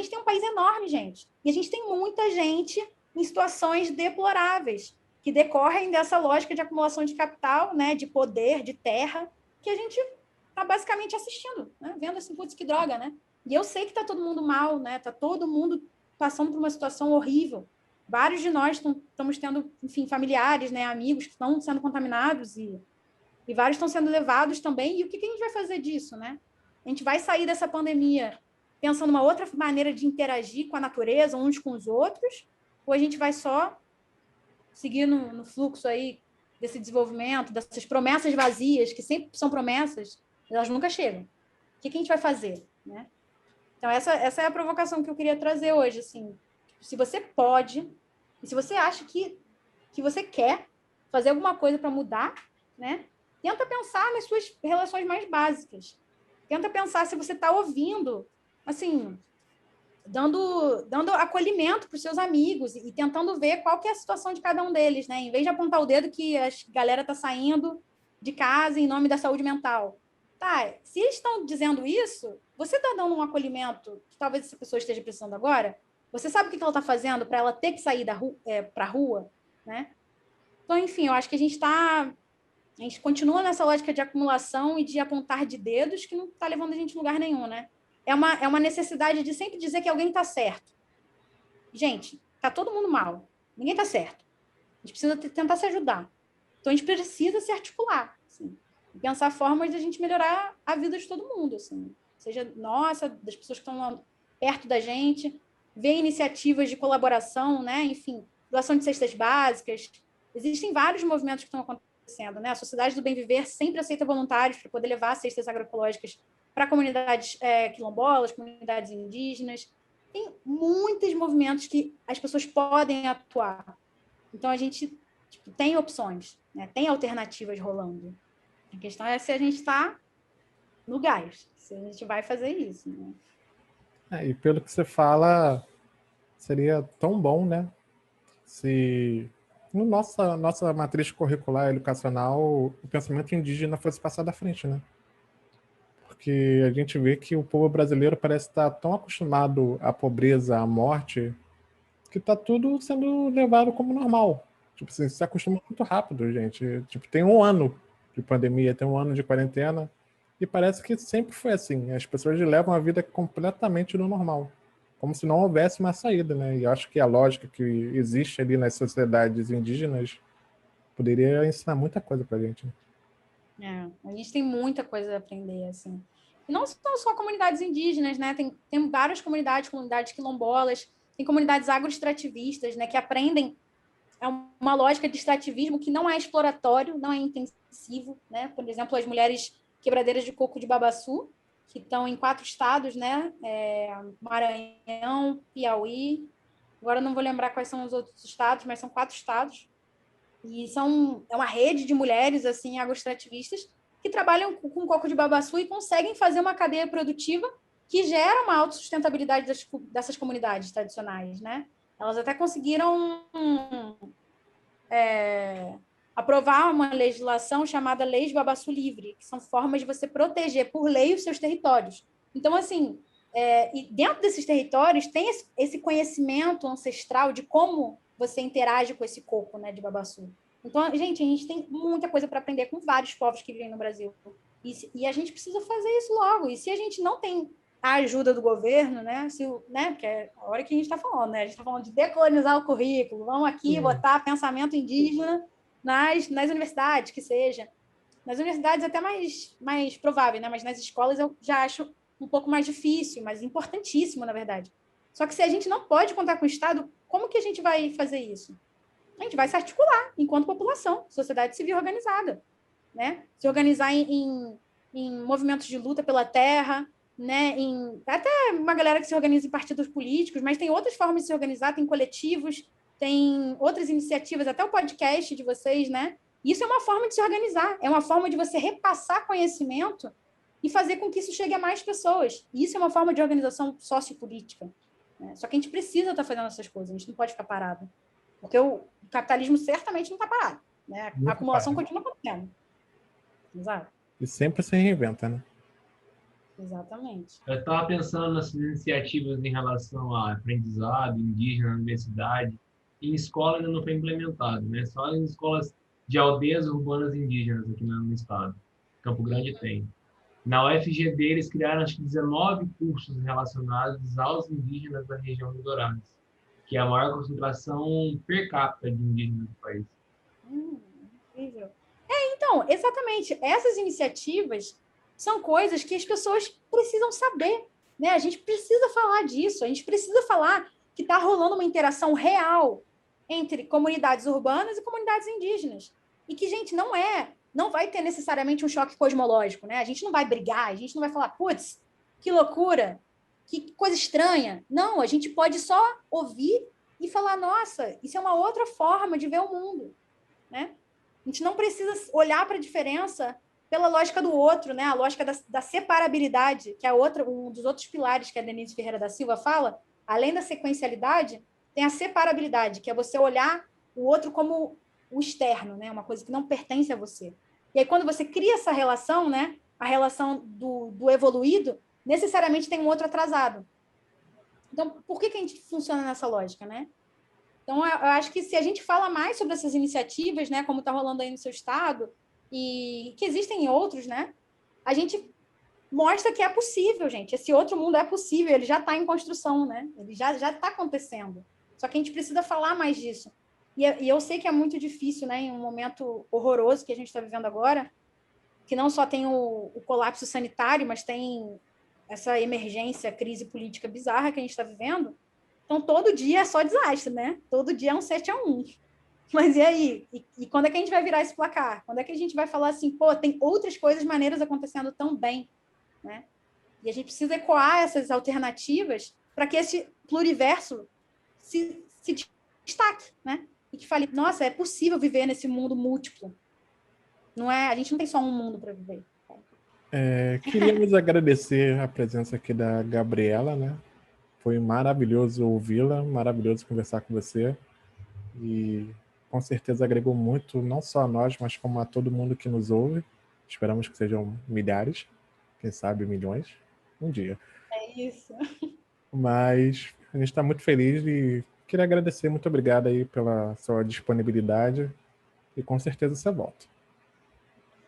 tem um país enorme, gente, e a gente tem muita gente em situações deploráveis, que decorrem dessa lógica de acumulação de capital, né, de poder, de terra, que a gente está basicamente assistindo, né, vendo assim, putz, que droga, né? E eu sei que está todo mundo mal, né? Está todo mundo passando por uma situação horrível. Vários de nós estamos tendo, enfim, familiares, né, amigos que estão sendo contaminados e vários estão sendo levados também. E o que a gente vai fazer disso, né? A gente vai sair dessa pandemia pensando uma outra maneira de interagir com a natureza, uns com os outros, ou a gente vai só seguir no fluxo aí desse desenvolvimento, dessas promessas vazias, que sempre são promessas, elas nunca chegam. O que a gente vai fazer, né? Então, essa é a provocação que eu queria trazer hoje, assim. Se você pode, e se você acha que você quer fazer alguma coisa para mudar, né? Tenta pensar nas suas relações mais básicas. Tenta pensar se você está ouvindo, assim, dando acolhimento para os seus amigos e tentando ver qual que é a situação de cada um deles, né? Em vez de apontar o dedo que a galera está saindo de casa em nome da saúde mental. Tá, se eles estão dizendo isso, você está dando um acolhimento que talvez essa pessoa esteja precisando agora? Você sabe o que ela está fazendo para ela ter que sair para a rua, né? Então, enfim, eu acho que a gente continua nessa lógica de acumulação e de apontar de dedos que não está levando a gente a lugar nenhum, né? É uma necessidade de sempre dizer que alguém está certo. Gente, está todo mundo mal. Ninguém está certo. A gente precisa tentar se ajudar. Então, a gente precisa se articular, assim, e pensar formas de a gente melhorar a vida de todo mundo, assim. Seja nossa, das pessoas que estão perto da gente, ver iniciativas de colaboração, né? Enfim, doação de cestas básicas. Existem vários movimentos que estão acontecendo, né? A Sociedade do Bem Viver sempre aceita voluntários para poder levar cestas agroecológicas para comunidades quilombolas, comunidades indígenas. Tem muitos movimentos que as pessoas podem atuar. Então, a gente tem opções, né? Tem alternativas rolando. A questão é se a gente está no gás, se a gente vai fazer isso. Né? E pelo que você fala, seria tão bom, né? Se no nossa matriz curricular educacional o pensamento indígena fosse passado à frente, né? Porque a gente vê que o povo brasileiro parece estar tão acostumado à pobreza, à morte, que tá tudo sendo levado como normal. Tipo, assim, se acostuma muito rápido, gente. Tipo, tem um ano de pandemia, tem um ano de quarentena, e parece que sempre foi assim. As pessoas levam a vida completamente no normal, como se não houvesse uma saída, né? E eu acho que a lógica que existe ali nas sociedades indígenas poderia ensinar muita coisa pra gente, né? A gente tem muita coisa a aprender, assim. E não são só comunidades indígenas, né? Tem várias comunidades quilombolas, tem comunidades agroextrativistas, né? Que aprendem uma lógica de extrativismo que não é exploratório, não é intensivo, né? Por exemplo, as mulheres quebradeiras de coco de Babaçu, que estão em 4 estados, né? Maranhão, Piauí, agora não vou lembrar quais são os outros estados, mas são 4 estados. E é uma rede de mulheres assim agroextrativistas que trabalham com coco de babaçu e conseguem fazer uma cadeia produtiva que gera uma autossustentabilidade dessas comunidades tradicionais, né? Elas até conseguiram aprovar uma legislação chamada Lei de Babaçu Livre, que são formas de você proteger por lei os seus territórios. Então, assim, e dentro desses territórios tem esse conhecimento ancestral de como você interage com esse coco, né, de babaçu. Então, gente, a gente tem muita coisa para aprender com vários povos que vivem no Brasil. E a gente precisa fazer isso logo. E se a gente não tem a ajuda do governo, né? Porque é a hora que a gente está falando, né? A gente está falando de decolonizar o currículo, vamos aqui botar pensamento indígena nas universidades, que seja. Nas universidades é até mais provável, né? Mas nas escolas eu já acho um pouco mais difícil, mas importantíssimo, na verdade. Só que se a gente não pode contar com o Estado, como que a gente vai fazer isso? A gente vai se articular enquanto população, sociedade civil organizada, né? Se organizar em movimentos de luta pela terra, né? Até uma galera que se organiza em partidos políticos, mas tem outras formas de se organizar, tem coletivos, tem outras iniciativas, até o podcast de vocês, né? Isso é uma forma de se organizar, é uma forma de você repassar conhecimento e fazer com que isso chegue a mais pessoas. E isso é uma forma de organização sociopolítica, né? Só que a gente precisa estar fazendo essas coisas, a gente não pode ficar parado. Porque o capitalismo certamente não está parado, né? A acumulação continua acontecendo. Exato. E sempre se reinventa, né? Exatamente. Eu estava pensando nessas iniciativas em relação a aprendizado indígena na universidade. Em escola ainda não foi implementado, né? Só em escolas de aldeias urbanas indígenas aqui no estado. Campo Grande tem. Na UFGD, eles criaram, acho que 19 cursos relacionados aos indígenas da região do Dourados, que é a maior concentração per capita de indígenas do país. Incrível. Então, exatamente. Essas iniciativas são coisas que as pessoas precisam saber, né? A gente precisa falar disso, a gente precisa falar que está rolando uma interação real entre comunidades urbanas e comunidades indígenas. E que, gente, não vai ter necessariamente um choque cosmológico, né? A gente não vai brigar, a gente não vai falar, putz, que loucura, que coisa estranha. Não, a gente pode só ouvir e falar, nossa, isso é uma outra forma de ver o mundo, né? A gente não precisa olhar para a diferença pela lógica do outro, né? A lógica da separabilidade, que é um dos outros pilares que a Denise Ferreira da Silva fala. Além da sequencialidade, tem a separabilidade, que é você olhar o outro como o externo, né? Uma coisa que não pertence a você. E aí, quando você cria essa relação, né? A relação do evoluído, necessariamente tem um outro atrasado. Então, por que a gente funciona nessa lógica, né? Então, eu acho que se a gente fala mais sobre essas iniciativas, né, como está rolando aí no seu estado, e que existem outros, né, a gente mostra que é possível, gente. Esse outro mundo é possível, ele já está em construção, né? Ele já está acontecendo. Só que a gente precisa falar mais disso. E eu sei que é muito difícil, né, em um momento horroroso que a gente está vivendo agora, que não só tem o colapso sanitário, mas tem essa emergência, crise política bizarra que a gente está vivendo. Então, todo dia é só desastre, né? Todo dia é um 7-1. Mas e aí? E quando é que a gente vai virar esse placar? Quando é que a gente vai falar assim, pô, tem outras coisas maneiras acontecendo tão bem, né? E a gente precisa ecoar essas alternativas para que esse pluriverso se destaque, né? E que fale, nossa, é possível viver nesse mundo múltiplo. Não é, a gente não tem só um mundo para viver. Queríamos agradecer a presença aqui da Gabriela, né? Foi maravilhoso ouvi-la, maravilhoso conversar com você. E com certeza agregou muito, não só a nós, mas como a todo mundo que nos ouve. Esperamos que sejam milhares, quem sabe milhões, um dia. É isso. Mas a gente está muito feliz e queria agradecer, muito obrigado aí pela sua disponibilidade e com certeza você volta.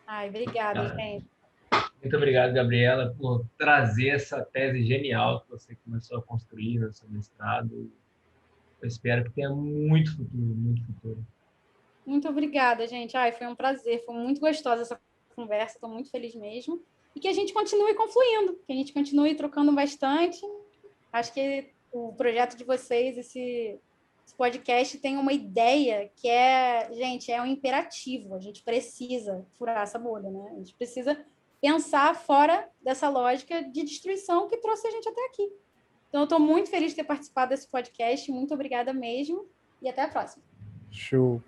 Ai, obrigada, gente. Muito obrigado, Gabriela, por trazer essa tese genial que você começou a construir no seu mestrado. Eu espero que tenha muito futuro, muito futuro. Muito obrigada, gente. Ai, foi um prazer, foi muito gostosa essa conversa, estou muito feliz mesmo. E que a gente continue confluindo, que a gente continue trocando bastante. Acho que o projeto de vocês, esse podcast, tem uma ideia que gente, é um imperativo. A gente precisa furar essa bolha, né? A gente precisa pensar fora dessa lógica de destruição que trouxe a gente até aqui. Então, eu estou muito feliz de ter participado desse podcast. Muito obrigada mesmo. E até a próxima. Show.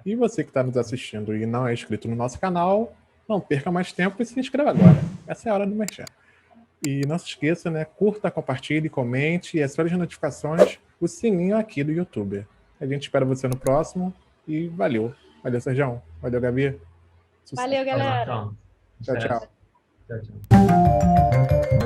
E você que está nos assistindo e não é inscrito no nosso canal, não perca mais tempo e se inscreva agora. Essa é a hora do merchan. E não se esqueça, né? Curta, compartilhe, comente e ative as notificações, o sininho aqui do YouTube. A gente espera você no próximo e valeu. Valeu, Sérgio. Valeu, Gabi. Valeu, galera. Tchau, tchau. Tchau, tchau.